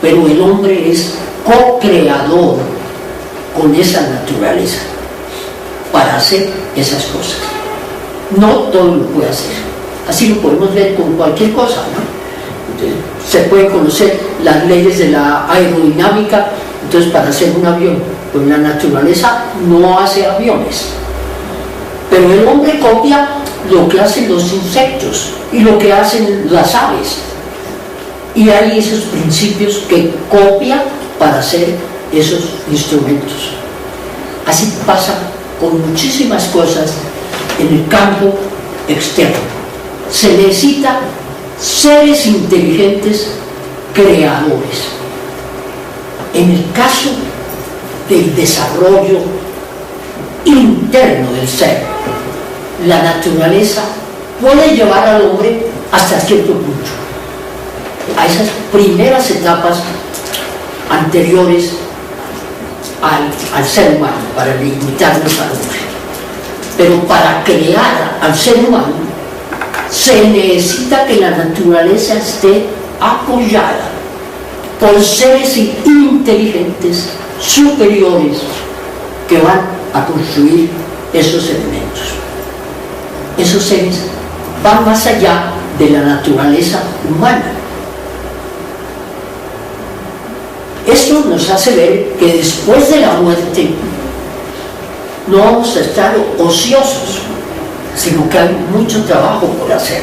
pero el hombre es co-creador con esa naturaleza para hacer esas cosas. No todo lo puede hacer. Así lo podemos ver con cualquier cosa, ¿no? Entonces, se pueden conocer las leyes de la aerodinámica. Entonces, para hacer un avión, pues la naturaleza no hace aviones, pero el hombre copia lo que hacen los insectos y lo que hacen las aves, y hay esos principios que copia para hacer esos instrumentos. Así pasa con muchísimas cosas en el campo externo. Se necesita seres inteligentes creadores. En el caso del desarrollo interno del ser, la naturaleza puede llevar al hombre hasta cierto punto, a esas primeras etapas anteriores al ser humano, para limitarnos al hombre. Pero para crear al ser humano se necesita que la naturaleza esté apoyada por seres inteligentes superiores que van a construir esos elementos. Esos seres van más allá de la naturaleza humana. Esto nos hace ver que después de la muerte no vamos a estar ociosos, sino que hay mucho trabajo por hacer,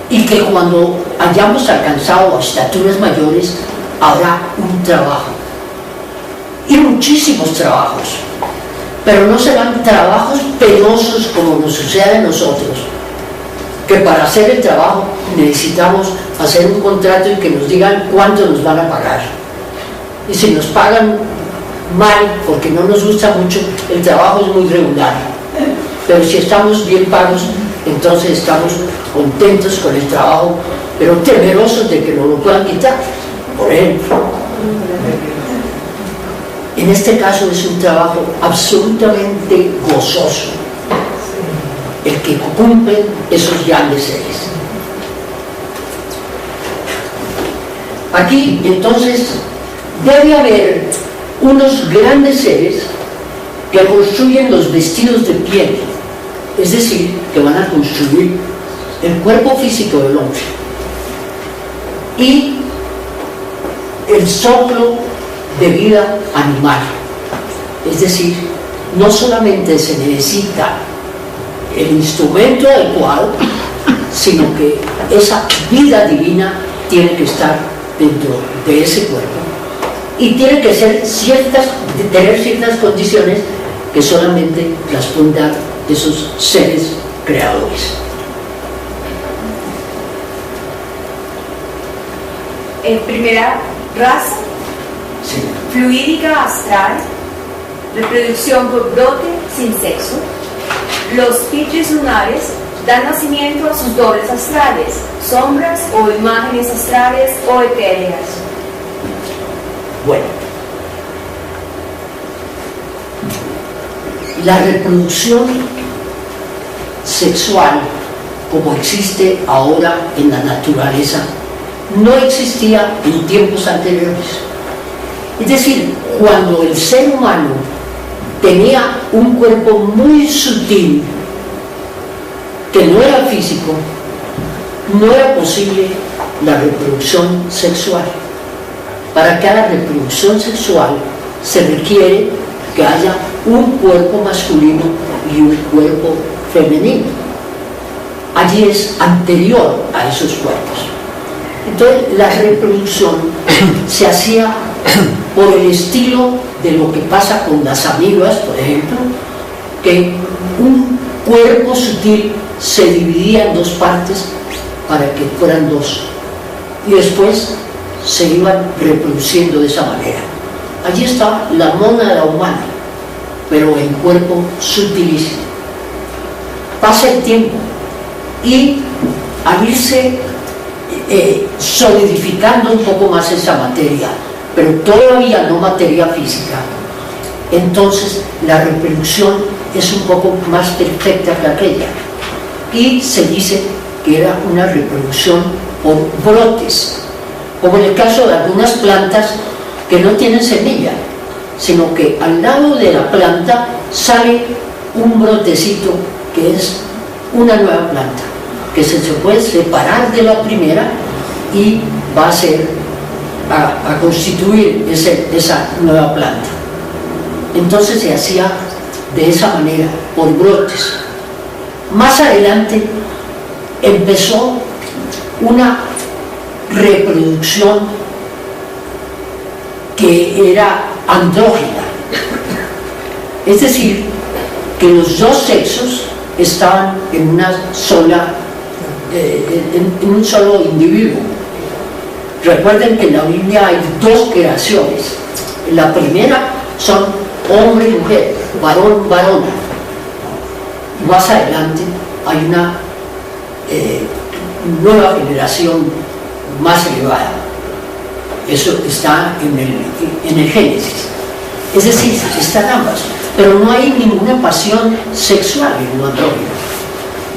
y que cuando hayamos alcanzado estaturas mayores habrá un trabajo y muchísimos trabajos, pero no serán trabajos penosos como nos sucede a nosotros, que para hacer el trabajo necesitamos hacer un contrato y que nos digan cuánto nos van a pagar, y si nos pagan mal porque no nos gusta mucho, el trabajo es muy regular, pero si estamos bien pagos, entonces estamos contentos con el trabajo, pero temerosos de que nos lo puedan quitar. Por ejemplo, en este caso es un trabajo absolutamente gozoso el que cumplen esos grandes seres. Aquí entonces debe haber unos grandes seres que construyen los vestidos de piel, es decir, que van a construir el cuerpo físico del hombre y el soplo de vida animal, es decir, no solamente se necesita el instrumento adecuado, sino que esa vida divina tiene que estar dentro de ese cuerpo y tiene que ser tener ciertas condiciones que solamente las pueden dar esos seres creadores. Primera raza, Sí. fluídica astral, reproducción por brote sin sexo. Los pitris lunares dan nacimiento a sus dobles astrales, sombras o imágenes astrales o etéreas. Bueno, la reproducción sexual como existe ahora en la naturaleza no existía en tiempos anteriores. Es decir, cuando el ser humano tenía un cuerpo muy sutil que no era físico, no era posible la reproducción sexual. Para cada reproducción sexual se requiere que haya un cuerpo masculino y un cuerpo femenino. Allí es anterior a esos cuerpos. Entonces la reproducción se hacía por el estilo de lo que pasa con las amibas, por ejemplo, que un cuerpo sutil se dividía en dos partes para que fueran dos y después se iban reproduciendo de esa manera. Allí está la mónada humana, pero en cuerpo sutilísimo. Pasa el tiempo y al irse solidificando un poco más esa materia, pero todavía no materia física, entonces la reproducción es un poco más perfecta que aquella y se dice que era una reproducción por brotes, como en el caso de algunas plantas que no tienen semilla, sino que al lado de la planta sale un brotecito que es una nueva planta, que se puede separar de la primera y va a constituir esa nueva planta. Entonces se hacía de esa manera, por brotes. Más adelante empezó una reproducción que era andrógina, es decir, que los dos sexos estaban en una sola, en un solo individuo. Recuerden que en la Biblia hay dos creaciones. La primera son hombre y mujer, varón, varona. Más adelante hay una nueva generación más elevada. Eso está en el Génesis. Es decir, están ambas, pero no hay ninguna pasión sexual en lo andrógino.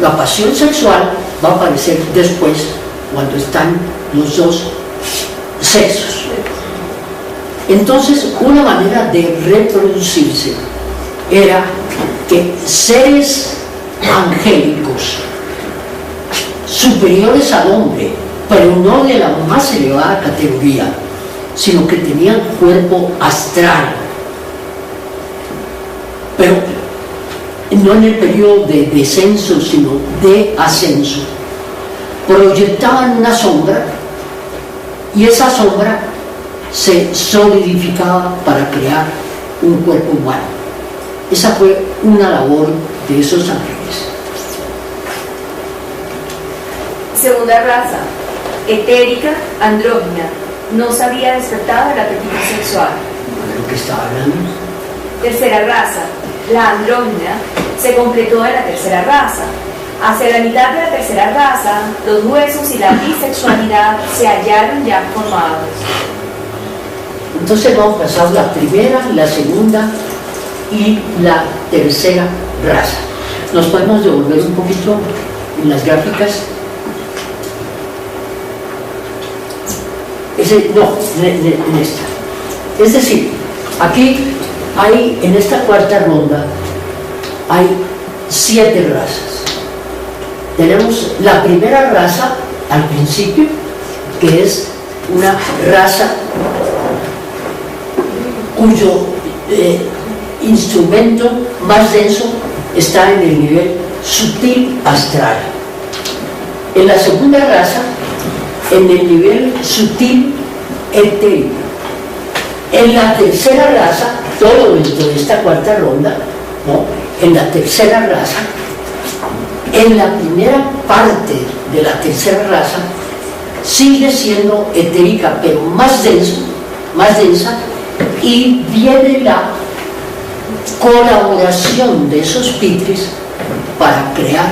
La pasión sexual va a aparecer después, cuando están los dos sexos. Entonces, una manera de reproducirse era que seres angélicos superiores al hombre, pero no de la más elevada categoría, sino que tenían cuerpo astral, pero no en el periodo de descenso, sino de ascenso, proyectaban una sombra y esa sombra se solidificaba para crear un cuerpo humano. Esa fue una labor de esos ángeles. Segunda raza, etérica, andrógina, no se había despertado el apetito sexual. De lo que estaba hablando. Tercera raza, la andrógina, se completó de la tercera raza. Hacia la mitad de la tercera raza, los huesos y la bisexualidad se hallaron ya formados. Entonces vamos a pasar la primera, la segunda y la tercera raza. Nos podemos devolver un poquito en las gráficas. en esta. Es decir, aquí hay, en esta cuarta ronda, hay 7 razas. Tenemos la primera raza al principio, que es una raza cuyo instrumento más denso está en el nivel sutil astral. En la segunda raza, en el nivel sutil etérico. En la tercera raza, todo dentro de esta cuarta ronda, ¿no? En la tercera raza, en la primera parte de la tercera raza, sigue siendo etérica, pero más densa, y viene la colaboración de esos pitris para crear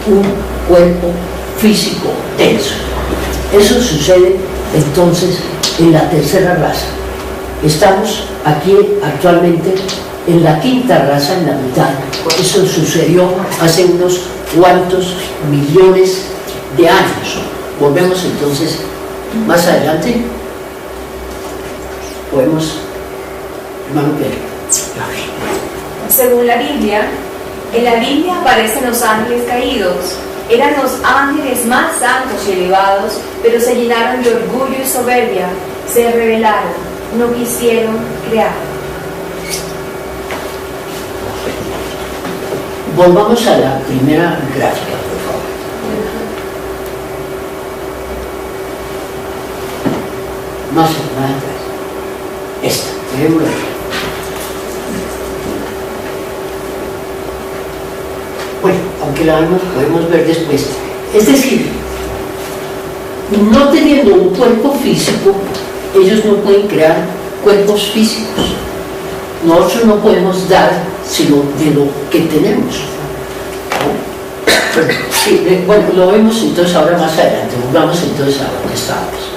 un cuerpo físico denso. Eso sucede entonces en la tercera raza. Estamos aquí actualmente en la quinta raza, en la mitad. Eso sucedió hace unos cuantos millones de años. Volvemos entonces más adelante. Podemos, hermano Pedro. Según la Biblia, en la Biblia aparecen los ángeles caídos. Eran los ángeles más santos y elevados, pero se llenaron de orgullo y soberbia, se rebelaron, no quisieron crear. Volvamos a la primera gráfica, por favor. Más atrás. Esta, veámosla. Bueno, aunque la podemos ver después. Es decir, no teniendo un cuerpo físico, ellos no pueden crear cuerpos físicos. Nosotros no podemos dar sino de lo que tenemos. Sí, bueno, lo vemos entonces ahora más adelante. Volvamos entonces a donde estábamos.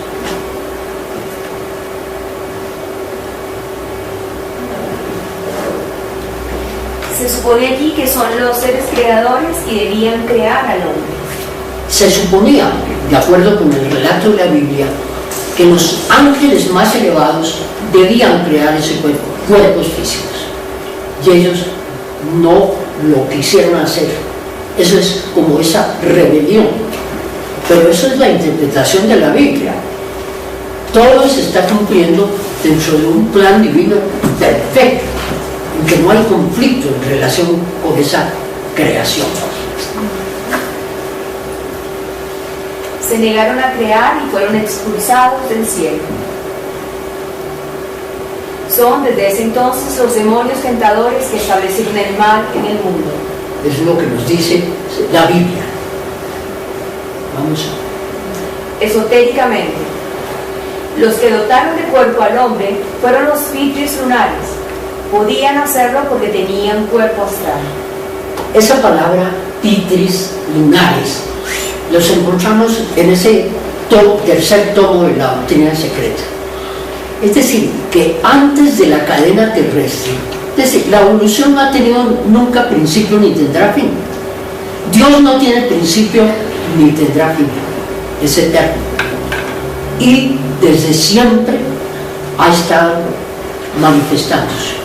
Se supone aquí que son los seres creadores y debían crear al hombre. Se suponía, de acuerdo con el relato de la Biblia, que los ángeles más elevados debían crear ese cuerpo, cuerpos físicos. Y ellos no lo quisieron hacer. Eso es como esa rebelión. Pero eso es la interpretación de la Biblia. Todo se está cumpliendo dentro de un plan divino perfecto, en que no hay conflicto en relación con esa creación. Se negaron a crear y fueron expulsados del cielo. Son desde ese entonces los demonios tentadores que establecieron el mal en el mundo. Es lo que nos dice la Biblia. Vamos a... Esotéricamente, los que dotaron de cuerpo al hombre fueron los pitris lunares. Podían hacerlo porque tenían cuerpo astral. Esa palabra pitris lunares los encontramos en ese tercer tomo de la doctrina secreta. Es decir, que antes de la cadena terrestre, es decir, la evolución no ha tenido nunca principio ni tendrá fin. Dios no tiene principio ni tendrá fin, es eterno. Y desde siempre ha estado manifestándose.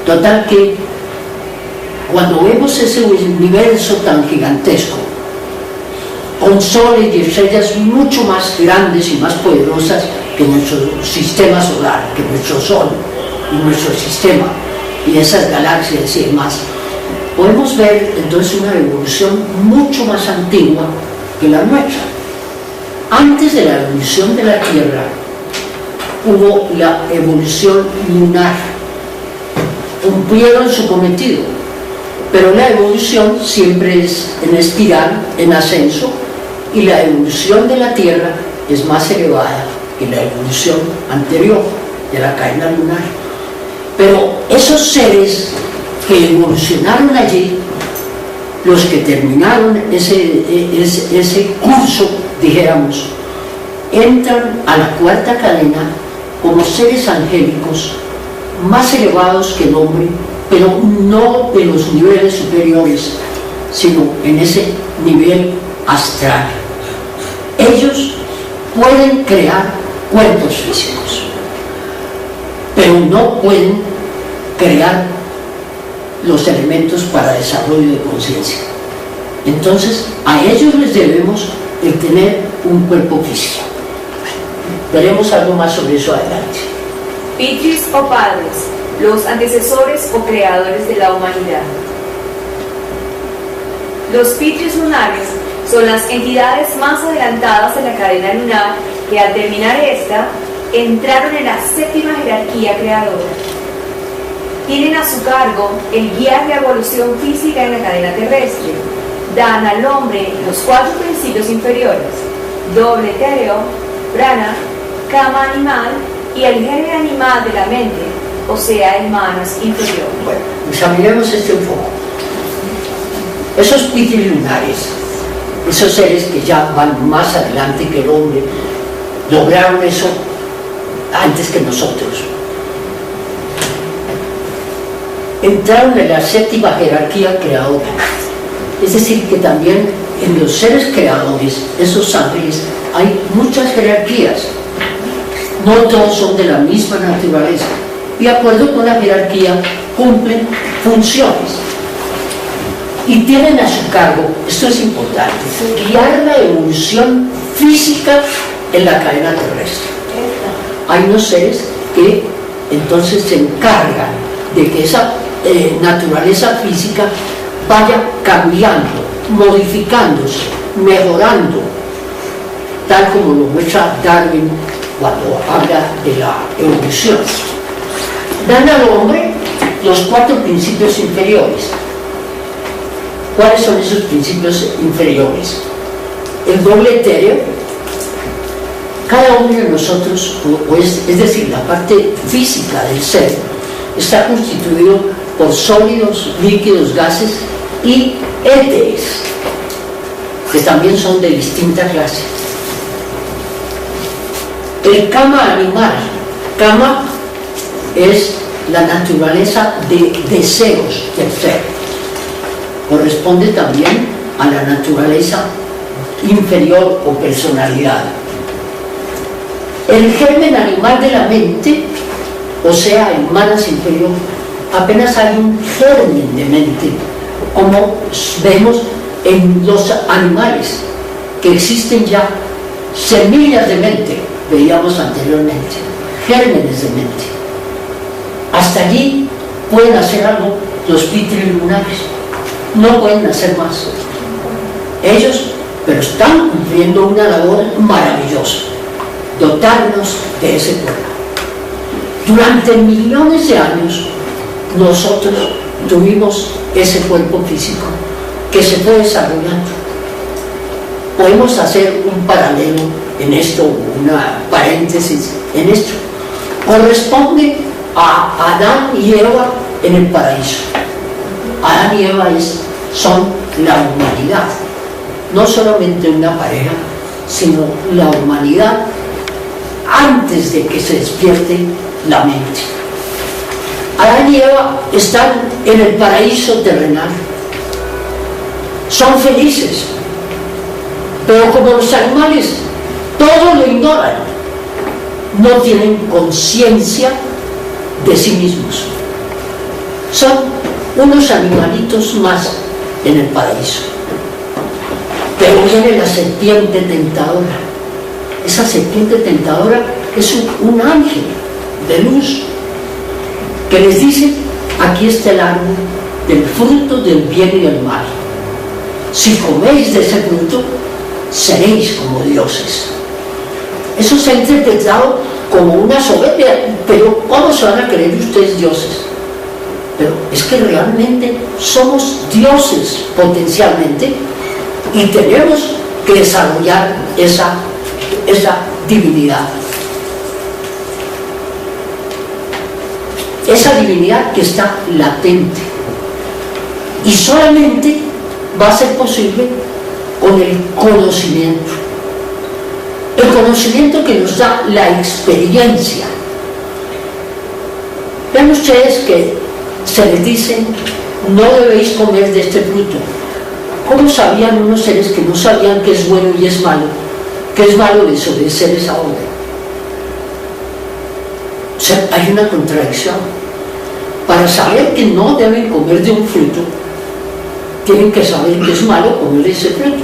Total que cuando vemos ese universo tan gigantesco, con soles y estrellas mucho más grandes y más poderosas que nuestro sistema solar, que nuestro Sol y nuestro sistema y esas galaxias y demás, podemos ver entonces una evolución mucho más antigua que la nuestra. Antes de la evolución de la Tierra hubo la evolución lunar. Cumplieron su cometido, pero la evolución siempre es en espiral, en ascenso, y la evolución de la Tierra es más elevada que la evolución anterior de la cadena lunar. Pero esos seres que evolucionaron allí, los que terminaron ese curso, dijéramos, entran a la cuarta cadena como seres angélicos más elevados que el hombre, pero no de los niveles superiores, sino en ese nivel astral. Ellos pueden crear cuerpos físicos, pero no pueden crear los elementos para desarrollo de conciencia. Entonces, a ellos les debemos el tener un cuerpo físico. Veremos algo más sobre eso adelante. Pitris o padres, los antecesores o creadores de la humanidad. Los Pitris lunares son las entidades más adelantadas en la cadena lunar que al terminar esta, entraron en la séptima jerarquía creadora. Tienen a su cargo el guiar la evolución física en la cadena terrestre. Dan al hombre los 4 principios inferiores: doble etéreo, prana, kama animal y el germen animal de la mente, o sea, el manas inferior. Bueno, examinemos este un poco. Esos Pitris lunares, esos seres que ya van más adelante que el hombre, lograron eso antes que nosotros. Entraron en la séptima jerarquía creadora. Es decir, que también en los seres creadores, esos ángeles, hay muchas jerarquías. No todos son de la misma naturaleza. Y de acuerdo con la jerarquía, cumplen funciones. Y tienen a su cargo, esto es importante, guiar la evolución física en la cadena terrestre. Hay unos seres que entonces se encargan de que esa naturaleza física vaya cambiando, modificándose, mejorando, tal como lo muestra Darwin cuando habla de la evolución. Dan al hombre los 4 principios inferiores. ¿Cuáles son esos principios inferiores? El doble etéreo. Cada uno de nosotros, es decir, la parte física del ser, está constituido por sólidos, líquidos, gases y éteres, que también son de distinta clase. El kama animal. Kama es la naturaleza de deseos del ser. Corresponde también a la naturaleza inferior o personalidad. El germen animal de la mente, o sea, el manas inferior, apenas hay un germen de mente, como vemos en los animales, que existen ya semillas de mente, veíamos anteriormente, gérmenes de mente. Hasta allí pueden hacer algo los Pitris lunares, no pueden hacer más. Ellos, pero están cumpliendo una labor maravillosa, dotarnos de ese cuerpo. Durante millones de años, nosotros tuvimos ese cuerpo físico que se fue desarrollando. Podemos hacer un paralelo en esto, una paréntesis en esto. Corresponde a Adán y Eva en el paraíso. Adán y Eva son la humanidad, no solamente una pareja, sino la humanidad antes de que se despierte la mente. Adán y Eva están en el paraíso terrenal, son felices, pero como los animales, todo lo ignoran, no tienen conciencia de sí mismos. Son unos animalitos más en el paraíso. Pero viene la serpiente tentadora. Esa serpiente tentadora es un ángel de luz que les dice: aquí está el árbol del fruto del bien y del mal. Si coméis de ese fruto, seréis como dioses. Eso se ha interpretado como una soberbia, pero ¿cómo se van a creer ustedes dioses? Pero es que realmente somos dioses potencialmente y tenemos que desarrollar esa divinidad. Esa divinidad que está latente. Y solamente va a ser posible con el conocimiento. El conocimiento que nos da la experiencia. Vean ustedes que se les dice: no debéis comer de este fruto. ¿Cómo sabían unos seres que no sabían qué es bueno y es malo? ¿Qué es malo desobedecer esa orden? O sea, hay una contradicción. Para saber que no deben comer de un fruto, tienen que saber que es malo comer ese fruto.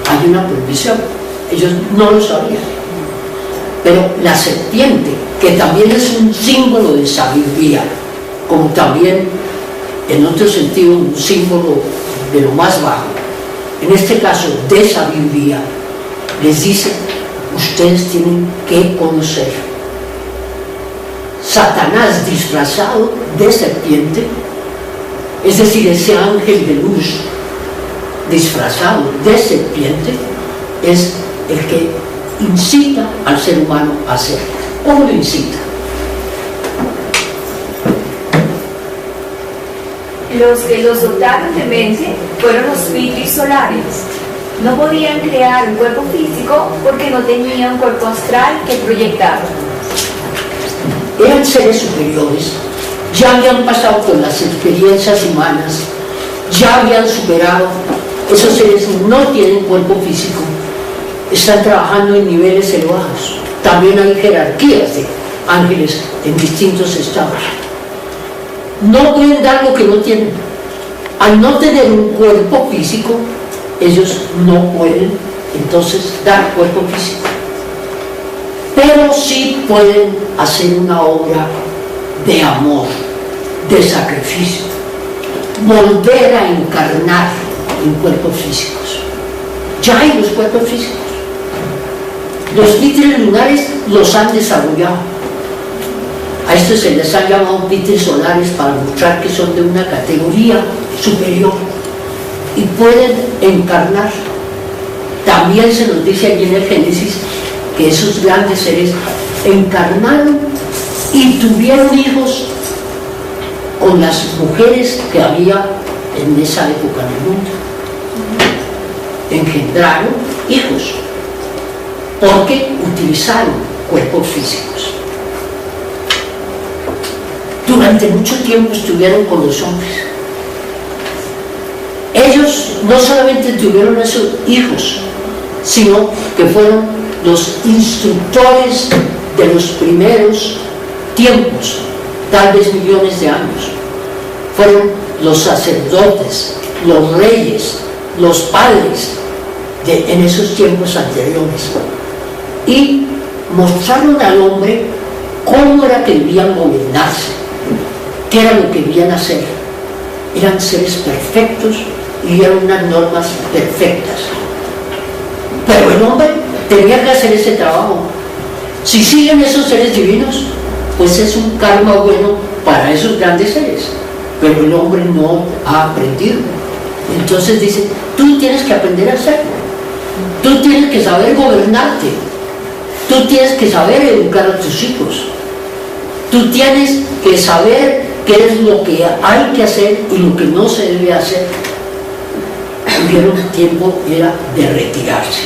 Hay una prohibición. Ellos no lo sabían. Pero la serpiente, que también es un símbolo de sabiduría, como también en otro sentido un símbolo de lo más bajo, en este caso de sabiduría, les dice: ustedes tienen que conocer. Satanás disfrazado de serpiente, es decir, ese ángel de luz disfrazado de serpiente, es el que incita al ser humano a hacer. ¿Cómo lo incita? Los que los dotaron de mente fueron los pitris solares. No podían crear un cuerpo físico porque no tenían un cuerpo astral que proyectar. Eran seres superiores, ya habían pasado por las experiencias humanas, ya habían superado. Esos seres no tienen cuerpo físico, están trabajando en niveles elevados. También hay jerarquías de ángeles en distintos estados. No pueden dar lo que no tienen. Al no tener un cuerpo físico, ellos no pueden entonces dar cuerpo físico. Pero sí pueden hacer una obra de amor, de sacrificio, volver a encarnar en cuerpos físicos. Ya hay los cuerpos físicos. Los pitris lunares los han desarrollado. A estos se les han llamado pitris solares para mostrar que son de una categoría superior y pueden encarnar. También se nos dice allí en el Génesis que esos grandes seres encarnaron y tuvieron hijos con las mujeres que había en esa época en el mundo. Engendraron hijos porque utilizaron cuerpos físicos. Durante mucho tiempo estuvieron con los hombres. Ellos no solamente tuvieron esos hijos, sino que fueron los instructores de los primeros tiempos, tal vez millones de años. Fueron los sacerdotes, los reyes, los padres en esos tiempos anteriores. Y mostraron al hombre cómo era que debían gobernarse, qué era lo que debían hacer. Eran seres perfectos y dieron unas normas perfectas. Pero el hombre tenía que hacer ese trabajo. Si siguen esos seres divinos, pues es un karma bueno para esos grandes seres. Pero el hombre no ha aprendido. Entonces dice: tú tienes que aprender a hacerlo. Tú tienes que saber gobernarte. Tú tienes que saber educar a tus hijos. Tú tienes que saber qué es lo que hay que hacer y lo que no se debe hacer. Tuvieron tiempo era de retirarse.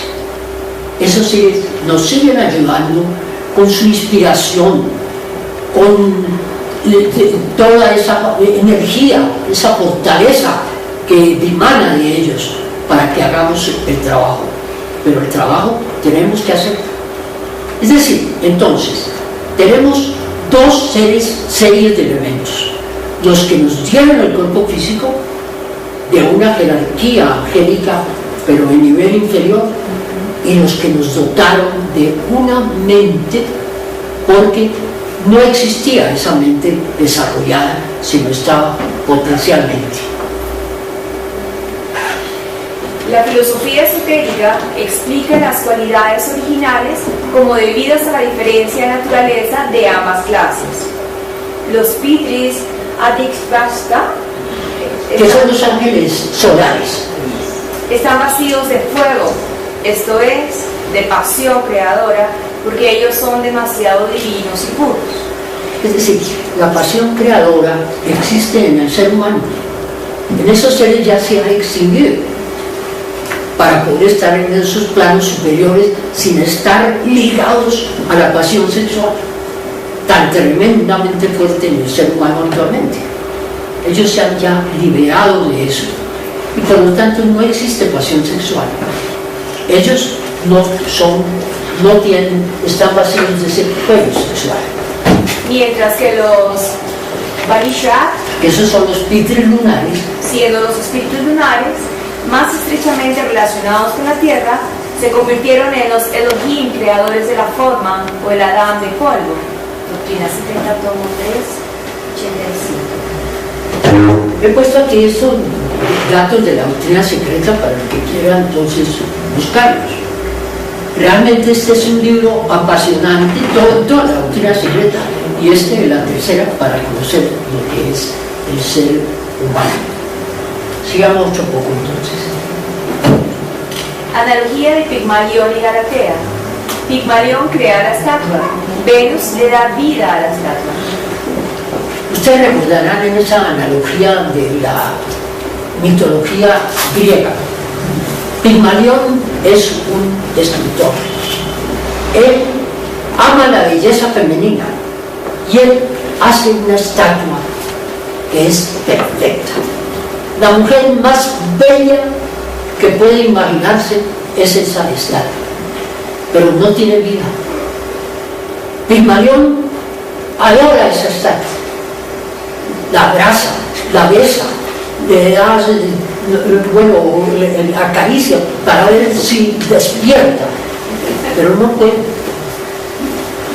Eso sí, nos siguen ayudando con su inspiración, con toda esa energía, esa fortaleza que dimana de ellos para que hagamos el trabajo. Pero el trabajo tenemos que hacer. Es decir, entonces, tenemos dos series de elementos: los que nos dieron el cuerpo físico de una jerarquía angélica pero en nivel inferior, y los que nos dotaron de una mente, porque no existía esa mente desarrollada, sino estaba potencialmente. La filosofía esotérica explica las cualidades originales como debidas a la diferencia de naturaleza de ambas clases. Los pitris adhikshasta, que son los ángeles solares, están vacíos de fuego, esto es, de pasión creadora, porque ellos son demasiado divinos y puros. Es decir, la pasión creadora existe en el ser humano. En esos seres ya se ha extinguido para poder estar en esos planos superiores sin estar ligados a la pasión sexual tan tremendamente fuerte en el ser humano actualmente. Ellos se han ya liberado de eso y por lo tanto no existe pasión sexual. Ellos están vacíos de ese juego sexual. mientras que los Varishat, esos son los pitres lunares, siendo los espíritus lunares más estrechamente relacionados con la tierra, se convirtieron en los Elohim, creadores de la forma, o el Adán de polvo. Doctrina 70, tomo 3, 85. he puesto aquí estos datos de la doctrina secreta para el que quiera entonces buscarlos. Realmente este es un libro apasionante, toda la doctrina secreta, y este es la tercera para conocer lo que es el ser humano. Sigamos otro poco entonces. Analogía de Pigmalión y Galatea. Pigmalión crea la estatua, Venus le da vida a la estatua. Ustedes recordarán en esa analogía de la mitología griega. Pigmalión es un escritor. Él ama la belleza femenina y él hace una estatua que es perfecta. La mujer más bella que puede imaginarse es esa estatua, pero no tiene vida. Pigmalión adora esa estatua, la abraza, la besa, le da, bueno, le acaricia para ver si despierta, pero no puede.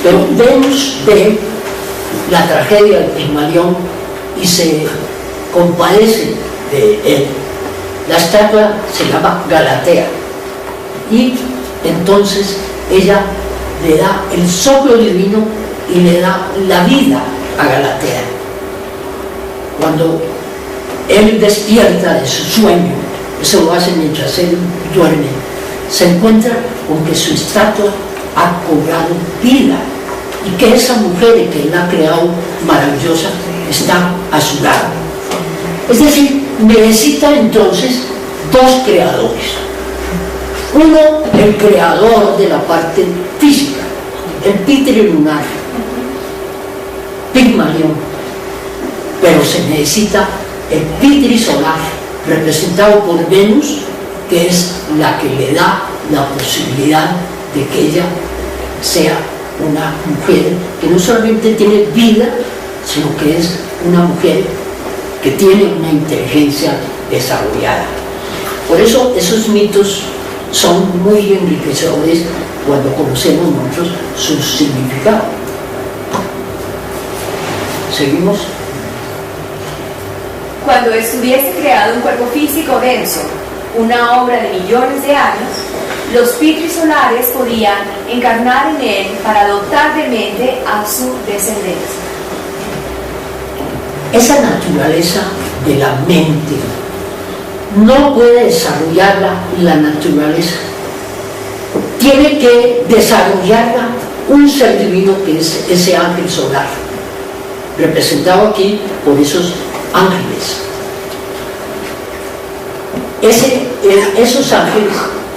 Pero Venus ve la tragedia de Pigmalión y se compadece de él. La estatua se llama Galatea y entonces ella le da el soplo divino y le da la vida a Galatea. Cuando él despierta de su sueño, eso lo hace mientras él duerme, se encuentra con que su estatua ha cobrado vida y que esa mujer que él ha creado maravillosa está a su lado. Es decir, necesita entonces dos creadores. Uno, el creador de la parte física, el pitre lunar, Pigmalión, pero se necesita el pitre solar, representado por Venus, que es la que le da la posibilidad de que ella sea una mujer que no solamente tiene vida, sino que es una mujer que tiene una inteligencia desarrollada. Por eso esos mitos son muy enriquecedores cuando conocemos nosotros su significado. ¿Seguimos? Cuando estuviese creado un cuerpo físico denso, una obra de millones de años, los pitris solares podían encarnar en él para dotar de mente a su descendencia. Esa naturaleza de la mente no puede desarrollarla la naturaleza. Tiene que desarrollarla un ser divino que es ese ángel solar, representado aquí por esos ángeles. Esos ángeles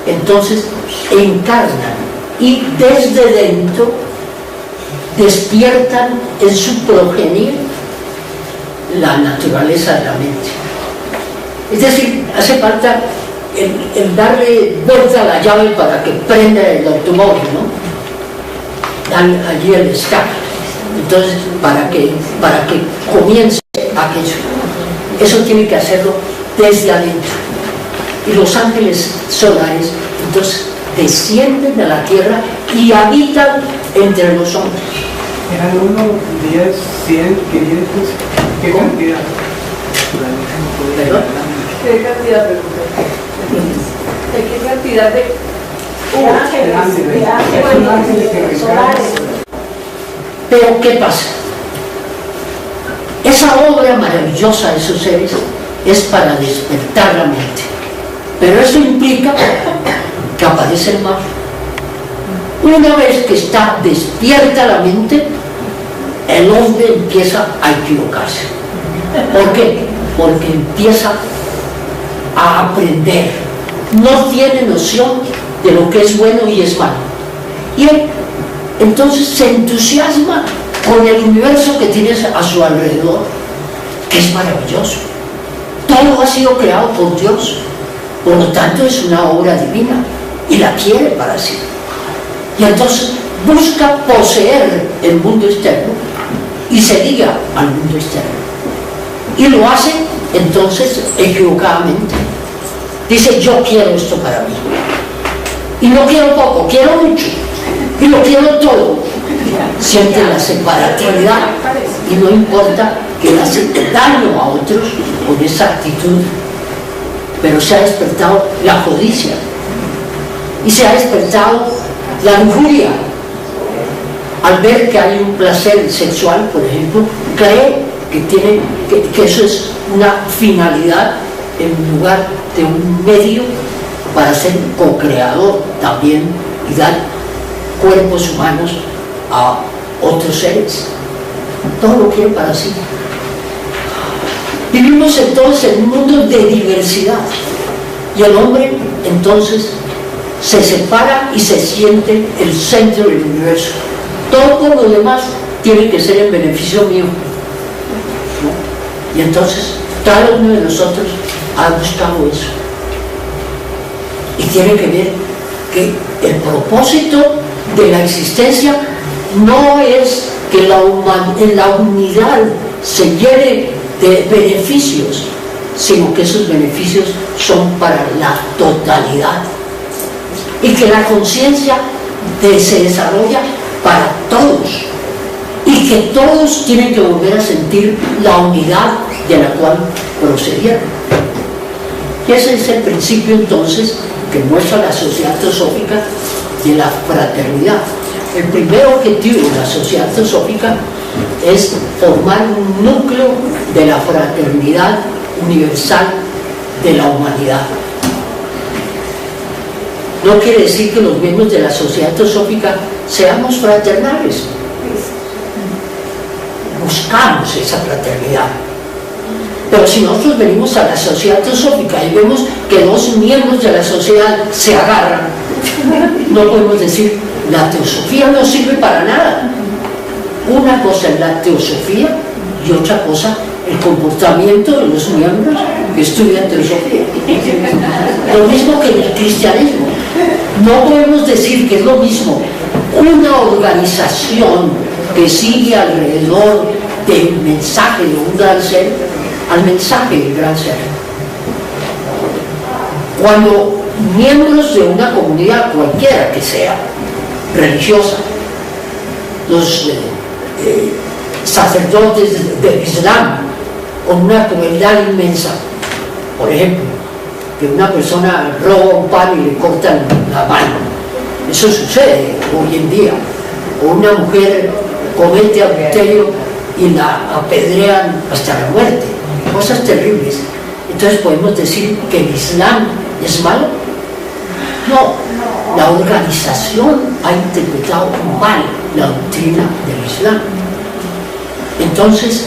entonces encarnan y desde dentro despiertan en su progenie la naturaleza de la mente. Es decir, hace falta el darle vuelta a la llave para que prenda el automóvil, ¿no? Dan allí el escape. Entonces, para que comience aquello. Eso tiene que hacerlo desde adentro. Y los ángeles solares, entonces, descienden a la tierra y habitan entre los hombres. Eran 1, 10, 100, 500, ¿qué cantidad? ¿Perdón? ¿Qué cantidad de ¿qué cantidad de ángeles solares? Pero ¿qué pasa? Esa obra maravillosa de esos seres es para despertar la mente. Pero eso implica que aparece el mal. Una vez que está despierta la mente, el hombre empieza a equivocarse. ¿Por qué? Porque empieza a aprender. No tiene noción de lo que es bueno y es malo. Y él entonces se entusiasma con el universo que tiene a su alrededor, que es maravilloso. Todo ha sido creado por Dios. Por lo tanto es una obra divina y la quiere para sí. Y entonces busca poseer el mundo externo y se diga al mundo externo. Y lo hace entonces equivocadamente. Dice, yo quiero esto para mí. Y no quiero poco, quiero mucho. Y lo quiero todo. Siente la separatividad y no importa que le hace daño a otros con esa actitud. Pero se ha despertado la codicia y se ha despertado la lujuria. Al ver que hay un placer sexual, por ejemplo, cree que eso es una finalidad en lugar de un medio para ser co-creador también y dar cuerpos humanos a otros seres. Todo lo quiere para sí. Vivimos entonces en un mundo de diversidad y el hombre entonces se separa y se siente el centro del universo. Todo lo demás tiene que ser en beneficio mío, ¿no? Y entonces cada uno de nosotros ha buscado eso y tiene que ver que el propósito de la existencia no es que en la unidad se llene de beneficios, sino que esos beneficios son para la totalidad y que la conciencia se desarrolla para todos y que todos tienen que volver a sentir la unidad de la cual procedieron. Y ese es el principio entonces que muestra la sociedad teosófica de la fraternidad. El primer objetivo de la sociedad teosófica es formar un núcleo de la fraternidad universal de la humanidad. No quiere decir que los miembros de la sociedad teosófica seamos fraternales. Buscamos esa fraternidad. Pero si nosotros venimos a la sociedad teosófica y vemos que dos miembros de la sociedad se agarran, no podemos decir, la teosofía no sirve para nada. Una cosa es la teosofía y otra cosa el comportamiento de los miembros que estudian teosofía. Lo mismo que en el cristianismo. No podemos decir que es lo mismo una organización que sigue alrededor del mensaje de un gran ser al mensaje del gran ser. Cuando miembros de una comunidad cualquiera que sea religiosa, los sacerdotes del Islam, con una crueldad inmensa, por ejemplo, que una persona roba un pan y le cortan la mano, eso sucede hoy en día, o una mujer comete adulterio y la apedrean hasta la muerte, cosas terribles. Entonces podemos decir que el Islam es malo. No, la organización ha interpretado mal la doctrina del Islam. Entonces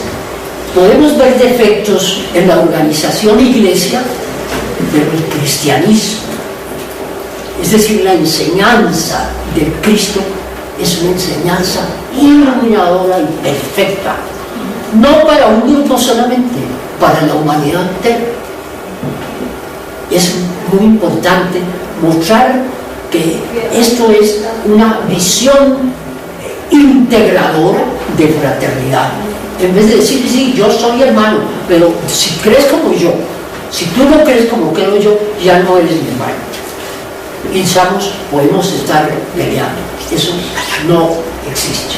podemos ver defectos en la organización iglesia, pero el cristianismo, es decir, la enseñanza de Cristo, es una enseñanza iluminadora y perfecta, no para un grupo solamente, para la humanidad entera. Es muy importante mostrar que esto es una visión integradora de fraternidad. En vez de decir, sí, yo soy hermano, pero si crees como yo, si tú no crees como creo yo, ya no eres mi hermano. Y podemos estar peleando. Eso no existe.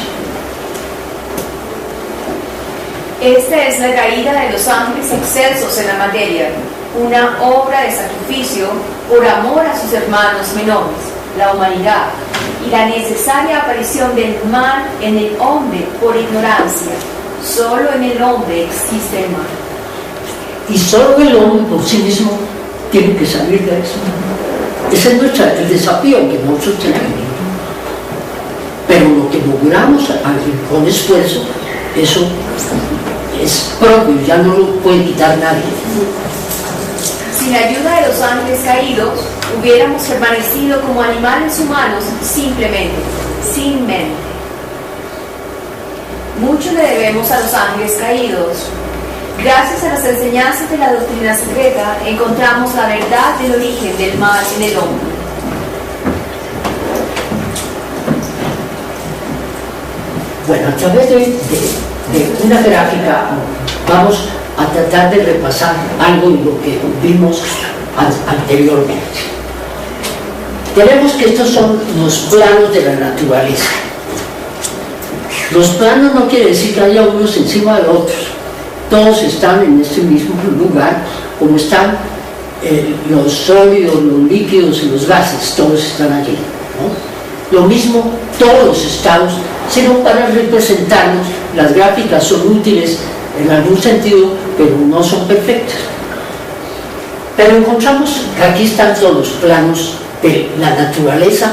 Esta es la caída de los ángeles excelsos en la materia, una obra de sacrificio por amor a sus hermanos menores, la humanidad, y la necesaria aparición del mal en el hombre por ignorancia. Solo en el hombre existe el mal. Y solo el hombre por sí mismo tiene que salir de eso. Ese es el desafío que nosotros tenemos. Pero lo que logramos con esfuerzo, eso es propio, ya no lo puede quitar nadie. Sin la ayuda de los ángeles caídos, hubiéramos permanecido como animales humanos simplemente, sin mente. Mucho le debemos a los ángeles caídos. Gracias a las enseñanzas de la doctrina secreta, encontramos la verdad del origen del mal en el hombre. Bueno, a través de de una gráfica, vamos a tratar de repasar algo de lo que vimos anteriormente. Tenemos que estos son los planos de la naturaleza. Los planos no quiere decir que haya unos encima de otros. Todos están en este mismo lugar, como están los sólidos, los líquidos y los gases, todos están allí, ¿no? Lo mismo todos los estados, sino para representarnos. Las gráficas son útiles en algún sentido, pero no son perfectas. Pero encontramos que aquí están todos los planos de la naturaleza,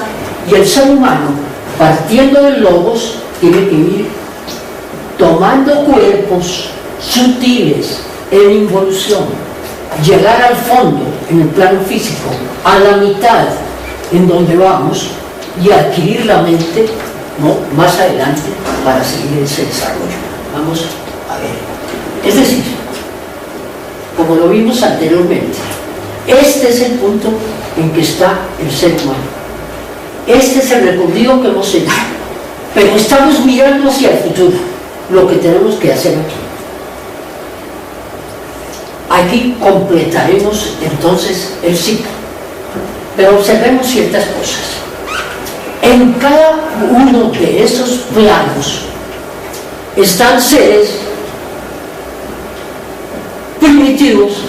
y el ser humano, partiendo del logos, tiene que ir tomando cuerpos sutiles en involución, llegar al fondo en el plano físico, a la mitad en donde vamos, y adquirir la mente, ¿no?, más adelante para seguir ese desarrollo. Vamos a ver. Es decir, como lo vimos anteriormente, este es el punto en que está el ser humano. Este es el recorrido que hemos hecho, pero estamos mirando hacia el futuro, lo que tenemos que hacer aquí. Aquí completaremos entonces el ciclo, pero observemos ciertas cosas. En cada uno de esos planos están seres primitivos,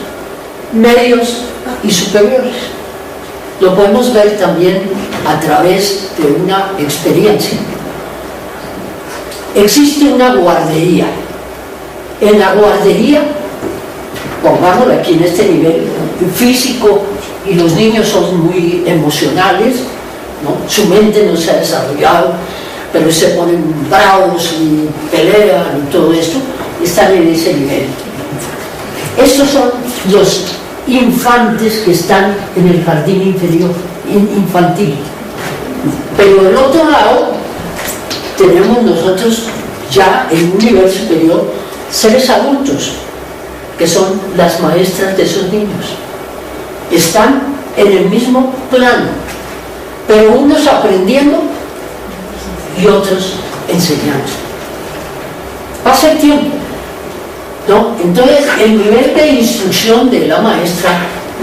medios y superiores. Lo podemos ver también a través de una experiencia. Existe una guardería. En la guardería, pongámoslo aquí en este nivel físico, y los niños son muy emocionales, ¿no? Su mente no se ha desarrollado, pero se ponen bravos y pelean y todo esto, están en ese nivel. Estos son los infantes que están en el jardín inferior, infantil. Pero del otro lado tenemos nosotros ya en un nivel superior seres adultos, que son las maestras de esos niños. Están en el mismo plano, pero unos aprendiendo y otros enseñando. Pasa el tiempo, ¿no? Entonces el nivel de instrucción de la maestra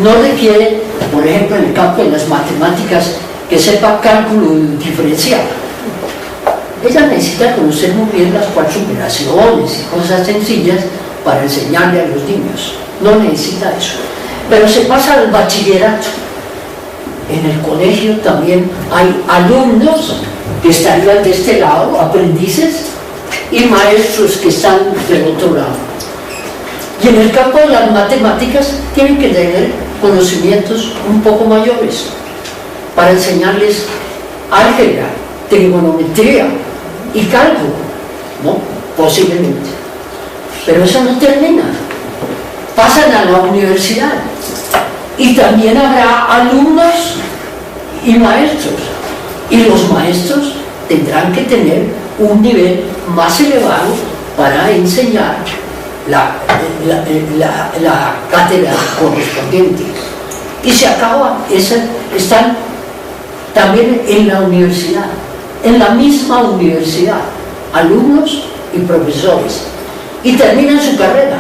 no requiere, por ejemplo, en el campo de las matemáticas, que sepa cálculo diferencial. Ella necesita conocer muy bien las 4 operaciones y cosas sencillas para enseñarle a los niños. No necesita eso. Pero se pasa al bachillerato. En el colegio también hay alumnos que estarían de este lado, aprendices, y maestros que están del otro lado. Y en el campo de las matemáticas tienen que tener conocimientos un poco mayores para enseñarles álgebra, trigonometría y cálculo, ¿no? Posiblemente. Pero eso no termina. Pasan a la universidad y también habrá alumnos y maestros, y los maestros tendrán que tener un nivel más elevado para enseñar la cátedra correspondiente. Y se acaba, están también en la universidad, en la misma universidad, alumnos y profesores, y terminan su carrera.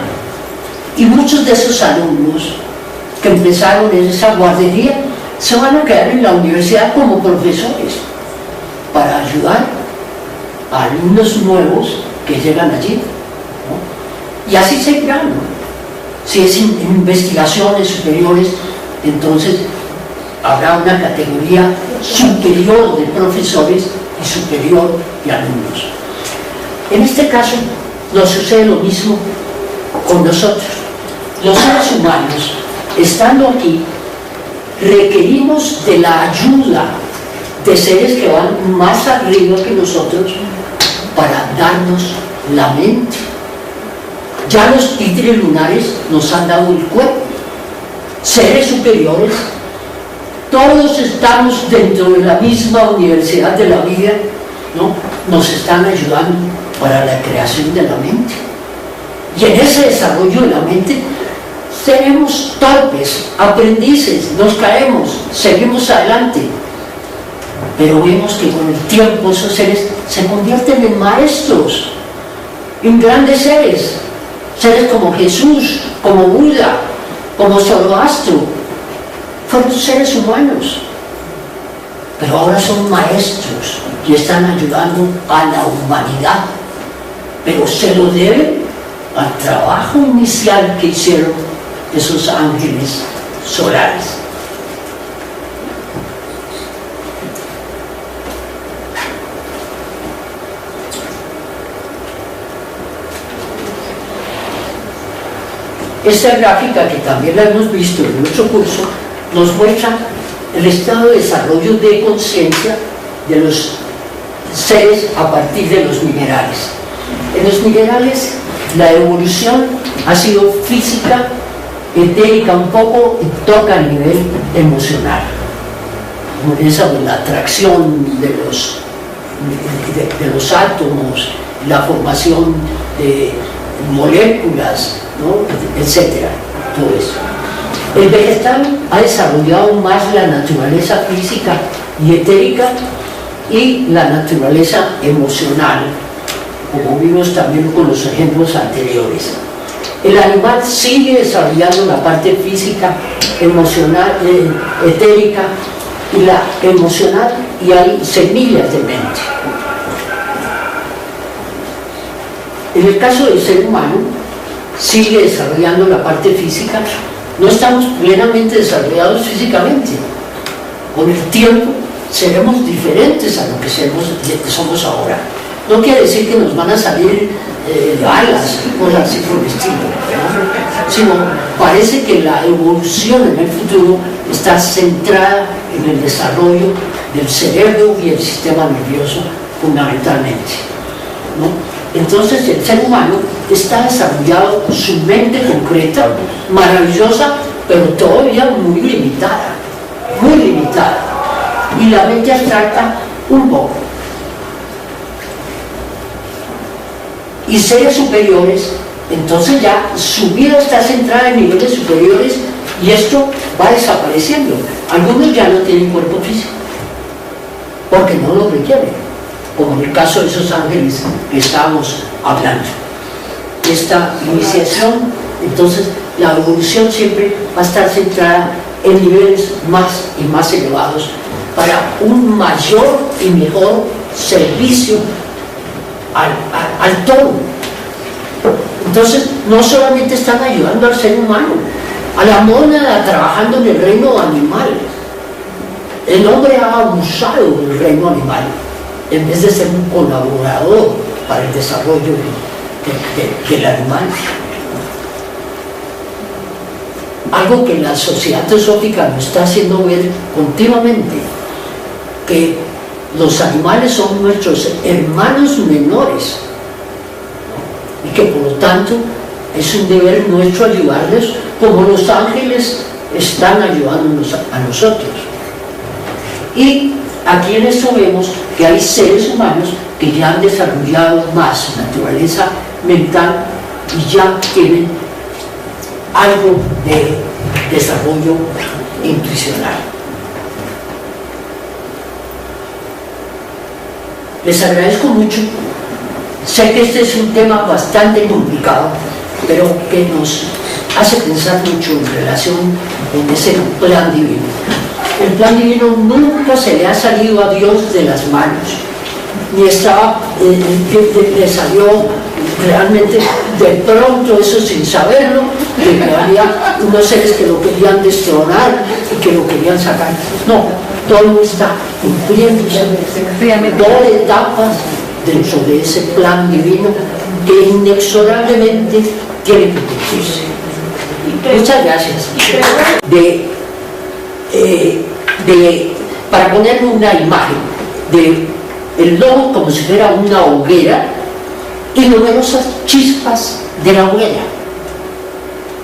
Y muchos de esos alumnos que empezaron en esa guardería se van a quedar en la universidad como profesores para ayudar a alumnos nuevos que llegan allí, ¿no? Y así seguirán, ¿no? Si es investigaciones superiores, entonces habrá una categoría superior de profesores y superior de alumnos. En este caso nos sucede lo mismo con nosotros. Los seres humanos, estando aquí, requerimos de la ayuda de seres que van más arriba que nosotros para darnos la mente. Ya los títeres lunares nos han dado el cuerpo. Seres superiores, todos estamos dentro de la misma universidad de la vida, ¿no? Nos están ayudando para la creación de la mente. Y en ese desarrollo de la mente seremos torpes, aprendices, nos caemos, seguimos adelante. Pero vemos que con el tiempo esos seres se convierten en maestros en grandes seres, seres como Jesús, como Buda, como Zoroastro, fueron seres humanos, pero ahora son maestros y están ayudando a la humanidad, pero se lo deben al trabajo inicial que hicieron esos ángeles solares. Esta gráfica, que también la hemos visto en nuestro curso, nos muestra el estado de desarrollo de conciencia de los seres a partir de los minerales. En los minerales la evolución ha sido física, etérica un poco, y toca a nivel emocional. Esa de la atracción de los átomos, la formación de moléculas, ¿no?, etcétera, todo eso. El vegetal ha desarrollado más la naturaleza física y etérica y la naturaleza emocional, como vimos también con los ejemplos anteriores. El animal sigue desarrollando la parte física, emocional, etérica y la emocional, y hay semillas de mente. En el caso del ser humano, sigue desarrollando la parte física. No estamos plenamente desarrollados físicamente. Con el tiempo seremos diferentes a lo que somos ahora. No quiere decir que nos van a salir alas y cosas así por el estilo, ¿no? Sino parece que la evolución en el futuro está centrada en el desarrollo del cerebro y el sistema nervioso fundamentalmente, ¿no? Entonces el ser humano está desarrollado, su mente concreta, maravillosa, pero todavía muy limitada, y la mente abstracta un poco. Y seres superiores, entonces ya su vida está centrada en niveles superiores, y esto va desapareciendo. Algunos ya no tienen cuerpo físico, porque no lo requieren, como en el caso de esos ángeles que estábamos hablando. Esta iniciación, entonces, la evolución siempre va a estar centrada en niveles más y más elevados para un mayor y mejor servicio al todo. Entonces, no solamente están ayudando al ser humano, a la mónada trabajando en el reino animal. El hombre ha abusado del reino animal, en vez de ser un colaborador para el desarrollo del animal. Algo que la sociedad teosófica nos está haciendo ver continuamente, que los animales son nuestros hermanos menores, ¿no? Y que por lo tanto es un deber nuestro ayudarles, como los ángeles están ayudándonos a nosotros. Y aquí en esto vemos que hay seres humanos que ya han desarrollado más naturaleza mental y ya tienen algo de desarrollo intuicional. Les agradezco mucho. Sé que este es un tema bastante complicado, pero que nos hace pensar mucho en relación con ese plan divino. El plan divino nunca se le ha salido a Dios de las manos, ni estaba, le salió realmente de pronto, eso sin saberlo, de que había unos seres que lo querían destronar y que lo querían sacar. No, todo está cumpliéndose, todas etapas dentro de ese plan divino que inexorablemente tiene que cumplirse. Muchas gracias. Para poner una imagen de el lobo como si fuera una hoguera y numerosas chispas de la hoguera.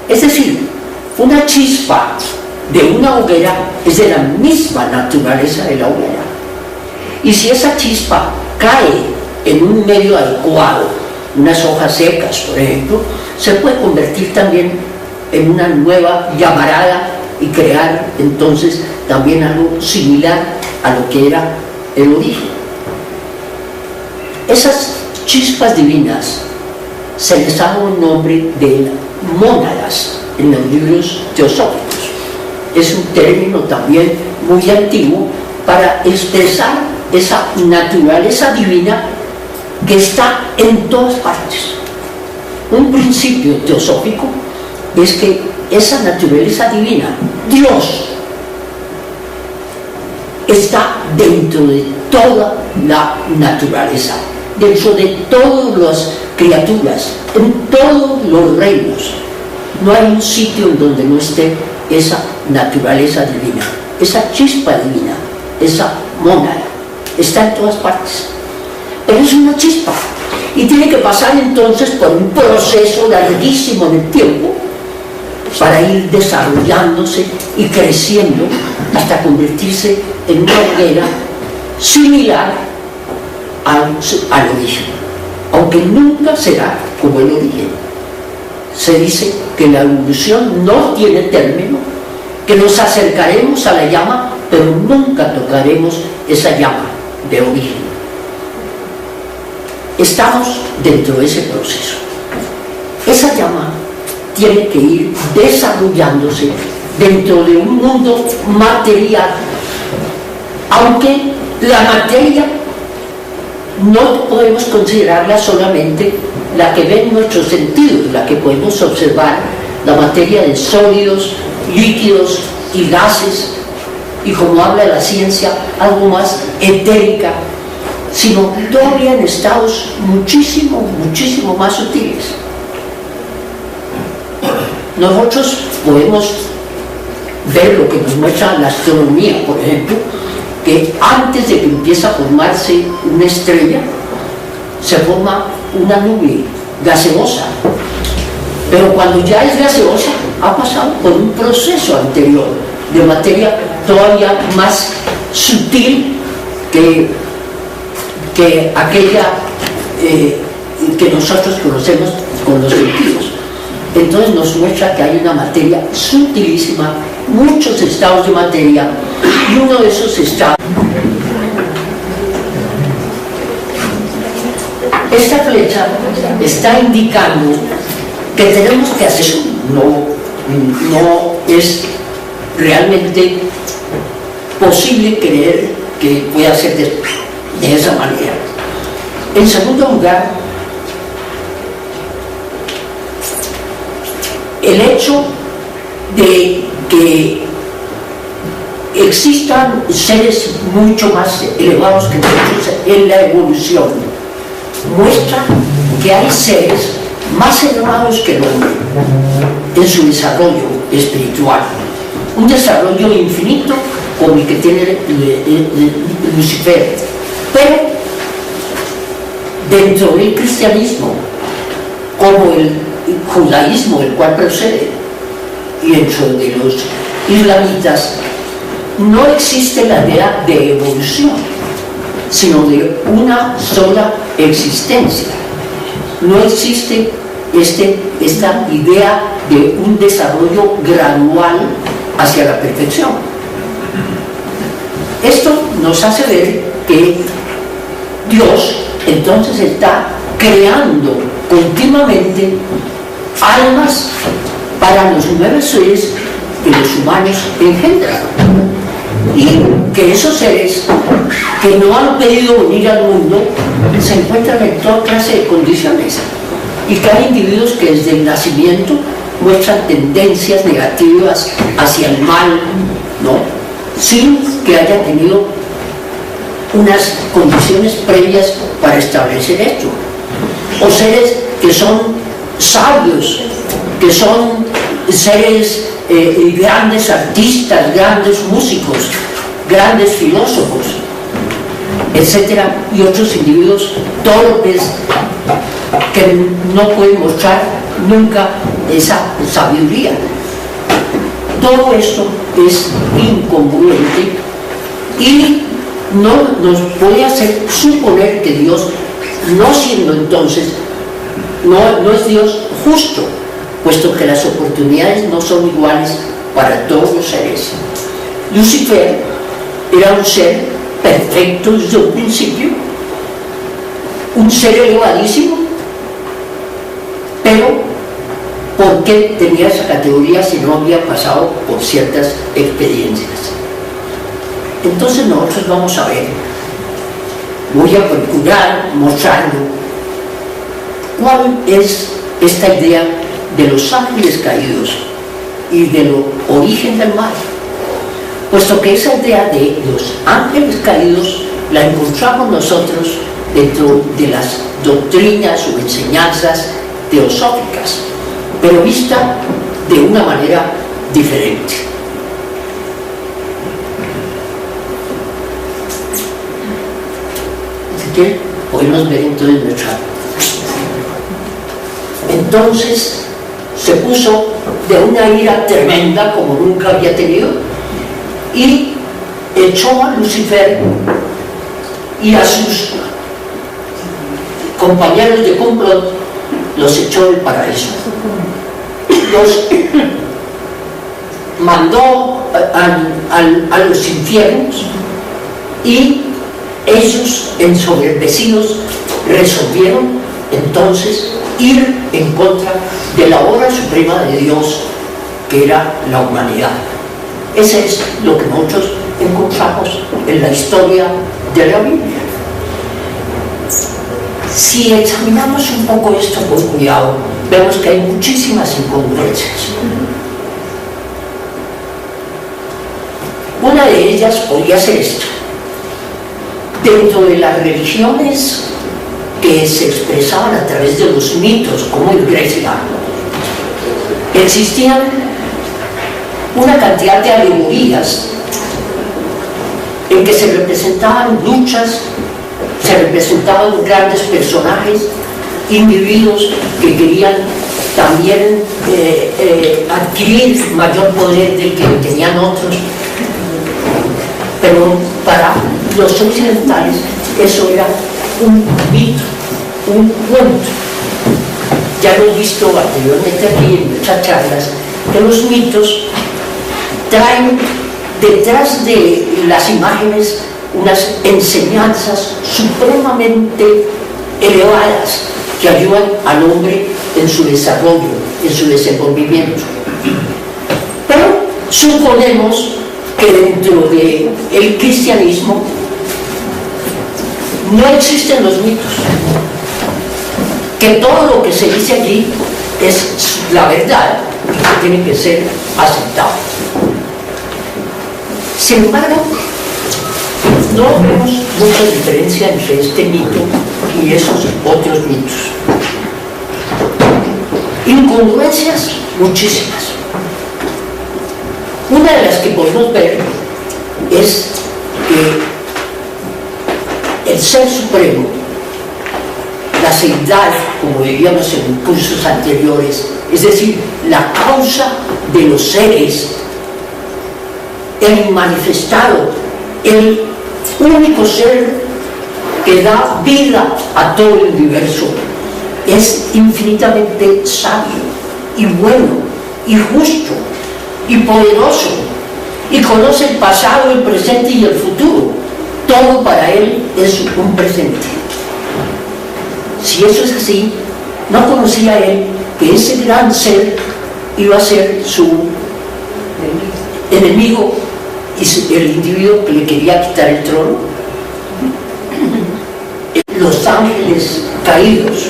Es decir, una chispa de una hoguera es de la misma naturaleza de la hoguera. Y si esa chispa cae en un medio adecuado, unas hojas secas, por ejemplo, se puede convertir también en una nueva llamarada y crear entonces también algo similar a lo que era el origen. Esas chispas divinas se les ha dado el nombre de mónadas en los libros teosóficos. Es un término también muy antiguo para expresar esa naturaleza divina que está en todas partes. Un principio teosófico es que esa naturaleza divina, Dios, está dentro de toda la naturaleza, dentro de todas las criaturas, en todos los reinos. No hay un sitio en donde no esté esa naturaleza divina, esa chispa divina, esa mónada, está en todas partes. Pero es una chispa y tiene que pasar entonces por un proceso larguísimo en el tiempo para ir desarrollándose y creciendo hasta convertirse en una hoguera similar al origen, aunque nunca será como el origen. Se dice que la evolución no tiene término, que nos acercaremos a la llama, pero nunca tocaremos esa llama de origen. Estamos dentro de ese proceso. Esa llama tiene que ir desarrollándose dentro de un mundo material, aunque la materia no podemos considerarla solamente la que ven nuestros sentidos, la que podemos observar, la materia de sólidos, líquidos y gases, y como habla la ciencia, algo más etérica, sino todavía en estados muchísimo más sutiles. Nosotros podemos ver lo que nos muestra la astronomía, por ejemplo, que antes de que empiece a formarse una estrella, se forma una nube gaseosa, pero cuando ya es gaseosa ha pasado por un proceso anterior de materia todavía más sutil que aquella que nosotros conocemos con los sentidos. Entonces nos muestra que hay una materia sutilísima, muchos estados de materia, y uno de esos estados. Esta flecha está indicando que tenemos que hacer, no es realmente posible creer que pueda ser de esa manera. En segundo lugar, el hecho de que existan seres mucho más elevados que nosotros en la evolución muestra que hay seres más elevados que el hombre en su desarrollo espiritual, un desarrollo infinito como el que tiene Lucifer, pero dentro del cristianismo, como el judaísmo del cual procede, y dentro de los islamitas, no existe la idea de evolución, sino de una sola existencia. No existe esta idea de un desarrollo gradual hacia la perfección. Esto nos hace ver que Dios entonces está creando continuamente almas para los nuevos seres que los humanos engendran, y que esos seres que no han pedido venir al mundo se encuentran en toda clase de condiciones, y que hay individuos que desde el nacimiento muestran tendencias negativas hacia el mal, ¿no?, sin que haya tenido unas condiciones previas para establecer esto. O seres que son sabios, que son seres grandes artistas, grandes músicos, grandes filósofos, etcétera, y otros individuos torpes que no pueden mostrar nunca esa sabiduría. Todo esto es incongruente y no nos puede hacer suponer que Dios, no siendo entonces, no es Dios justo, puesto que las oportunidades no son iguales para todos los seres. Lucifer era un ser perfecto desde un principio, un ser elevadísimo, pero ¿por qué tenía esa categoría si no había pasado por ciertas experiencias? Entonces nosotros vamos a ver, voy a procurar mostrando cuál es esta idea de los ángeles caídos y de lo origen del mal, puesto que esa idea de los ángeles caídos la encontramos nosotros dentro de las doctrinas o enseñanzas teosóficas, pero vista de una manera diferente. Así que podemos ver entonces nuestra. Entonces se puso de una ira tremenda como nunca había tenido y echó a Lucifer y a sus compañeros de complot, los echó del paraíso, los mandó a los infiernos y ellos, ensoberbecidos, resolvieron entonces ir en contra de la obra suprema de Dios, que era la humanidad. Ese es lo que nosotros encontramos en la historia de la Biblia. Si examinamos un poco esto con cuidado, vemos que hay muchísimas incongruencias. Una de ellas podría ser esto. Dentro de las religiones que se expresaban a través de los mitos, como en Grecia, existían una cantidad de alegorías en que se representaban luchas, se representaban grandes personajes, individuos que querían también adquirir mayor poder del que tenían otros, pero para los occidentales eso era un mito, un cuento. Ya lo he visto anteriormente aquí en muchas charlas, que los mitos traen detrás de las imágenes unas enseñanzas supremamente elevadas que ayudan al hombre en su desarrollo, en su desenvolvimiento. Pero suponemos que dentro del cristianismo no existen los mitos, que todo lo que se dice allí es la verdad y que tiene que ser aceptado. Sin embargo, no vemos mucha diferencia entre este mito y esos otros mitos. Incongruencias muchísimas. Una de las que podemos ver es que el Ser Supremo, la seidad, como veíamos en cursos anteriores, es decir, la causa de los seres, el manifestado, el único ser que da vida a todo el universo, es infinitamente sabio y bueno y justo y poderoso y conoce el pasado, el presente y el futuro. Todo para él es un presente. Si eso es así, ¿no conocía él que ese gran ser iba a ser su enemigo y el individuo que le quería quitar el trono? Los ángeles caídos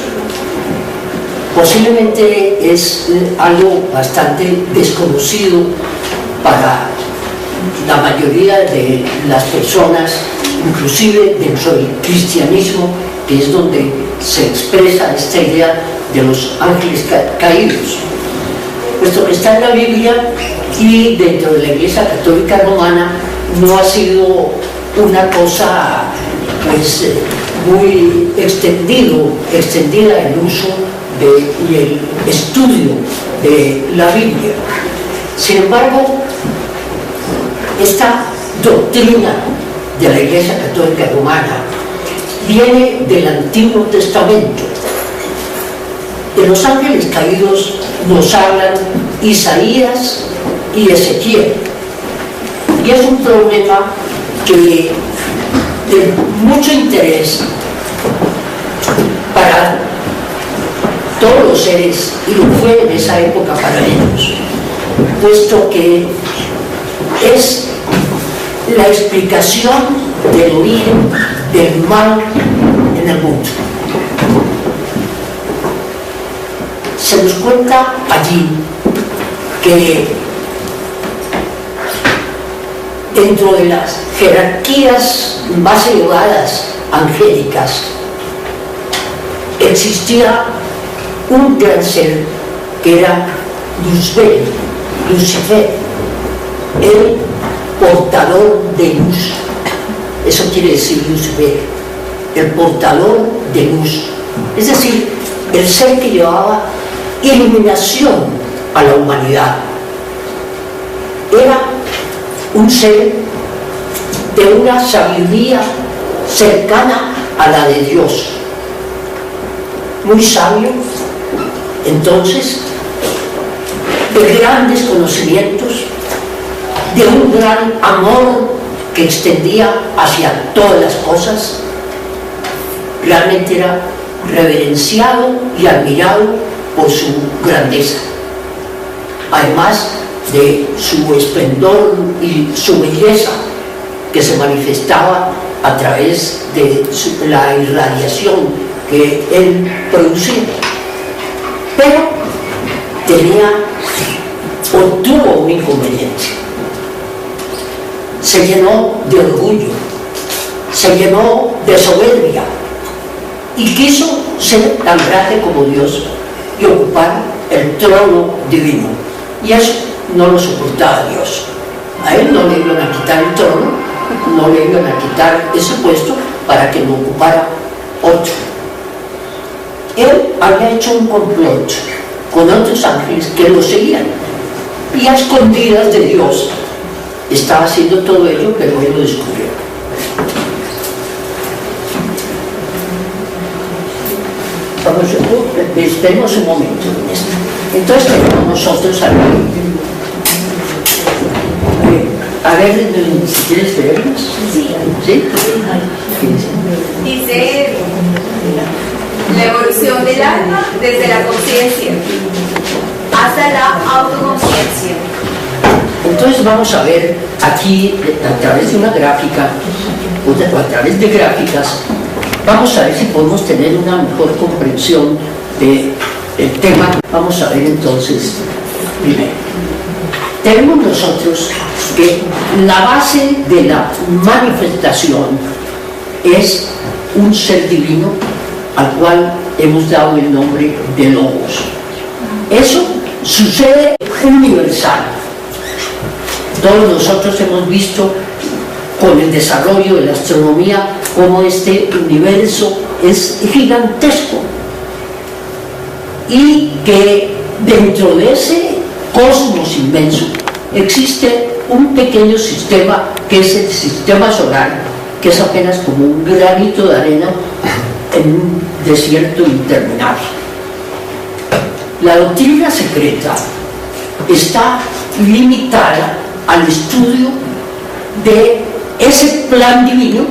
posiblemente es algo bastante desconocido para la mayoría de las personas, inclusive dentro del cristianismo, que es donde se expresa esta idea de los ángeles caídos, puesto que está en la Biblia y dentro de la Iglesia Católica Romana no ha sido una cosa pues muy extendida el uso y el estudio de la Biblia. Sin embargo, esta doctrina de la Iglesia Católica Romana viene del Antiguo Testamento. De los ángeles caídos nos hablan Isaías y Ezequiel, y es un problema que de mucho interés para todos los seres, y lo fue en esa época para ellos, puesto que es la explicación del origen del mal en el mundo. Se nos cuenta allí que dentro de las jerarquías más elevadas angélicas existía un gran ser que era Lucifer, el portador de luz. Eso quiere decir Lucifer, el portador de luz, es decir, el ser que llevaba iluminación a la humanidad. Era un ser de una sabiduría cercana a la de Dios, muy sabio, entonces, de grandes conocimientos, de un gran amor que extendía hacia todas las cosas. Realmente era reverenciado y admirado por su grandeza, además de su esplendor y su belleza que se manifestaba a través de la irradiación que él producía. Pero tuvo un inconveniente. Se llenó de orgullo, se llenó de soberbia y quiso ser tan grande como Dios y ocupar el trono divino. Y eso no lo soportaba Dios. A él no le iban a quitar el trono, no le iban a quitar ese puesto para que lo ocupara otro. Él había hecho un complot con otros ángeles que lo seguían, y a escondidas de Dios estaba haciendo todo ello, pero él lo descubrió. Esperemos un momento en esto. Entonces tenemos nosotros aquí, a ver, si quieres leernos. Sí. ¿Sí? Dice la evolución del alma desde la conciencia hasta la autoconciencia. Entonces vamos a ver aquí, a través de una gráfica, o a través de gráficas, vamos a ver si podemos tener una mejor comprensión del tema. Vamos a ver entonces, primero, tenemos nosotros que la base de la manifestación es un ser divino al cual hemos dado el nombre de Logos. Eso sucede universal. Todos nosotros hemos visto con el desarrollo de la astronomía cómo este universo es gigantesco y que dentro de ese cosmos inmenso existe un pequeño sistema que es el sistema solar, que es apenas como un granito de arena en un desierto interminable. La doctrina secreta está limitada al estudio de ese plan divino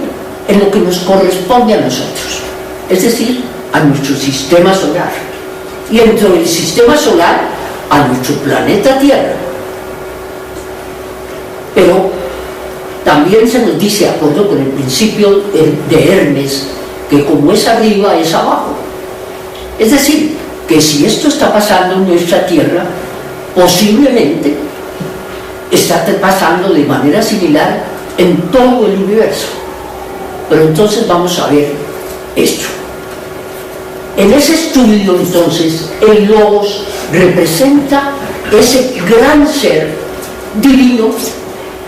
en lo que nos corresponde a nosotros, es decir, a nuestro sistema solar, y dentro del sistema solar a nuestro planeta Tierra. Pero también se nos dice, de acuerdo con el principio de Hermes, que como es arriba es abajo. Es decir, que si esto está pasando en nuestra Tierra, posiblemente está pasando de manera similar en todo el universo. Pero entonces vamos a ver esto. En ese estudio, entonces, el Logos representa ese gran ser divino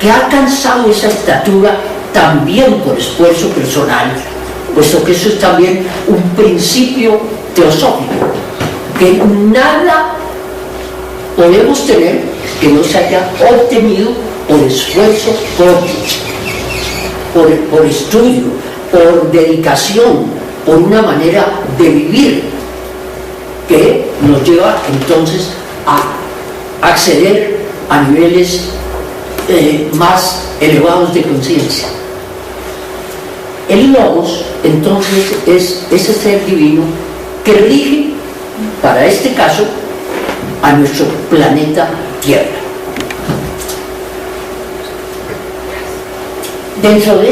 que ha alcanzado esa estatura también por esfuerzo personal, puesto que eso es también un principio teosófico, que nada podemos tener que no se haya obtenido por esfuerzo propio, por estudio, por dedicación, por una manera de vivir que nos lleva entonces a acceder a niveles más elevados de conciencia. El Logos entonces es ese ser divino que rige para este caso, a nuestro planeta Tierra. Dentro de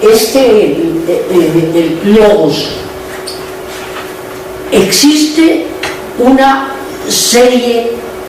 el logos existe una serie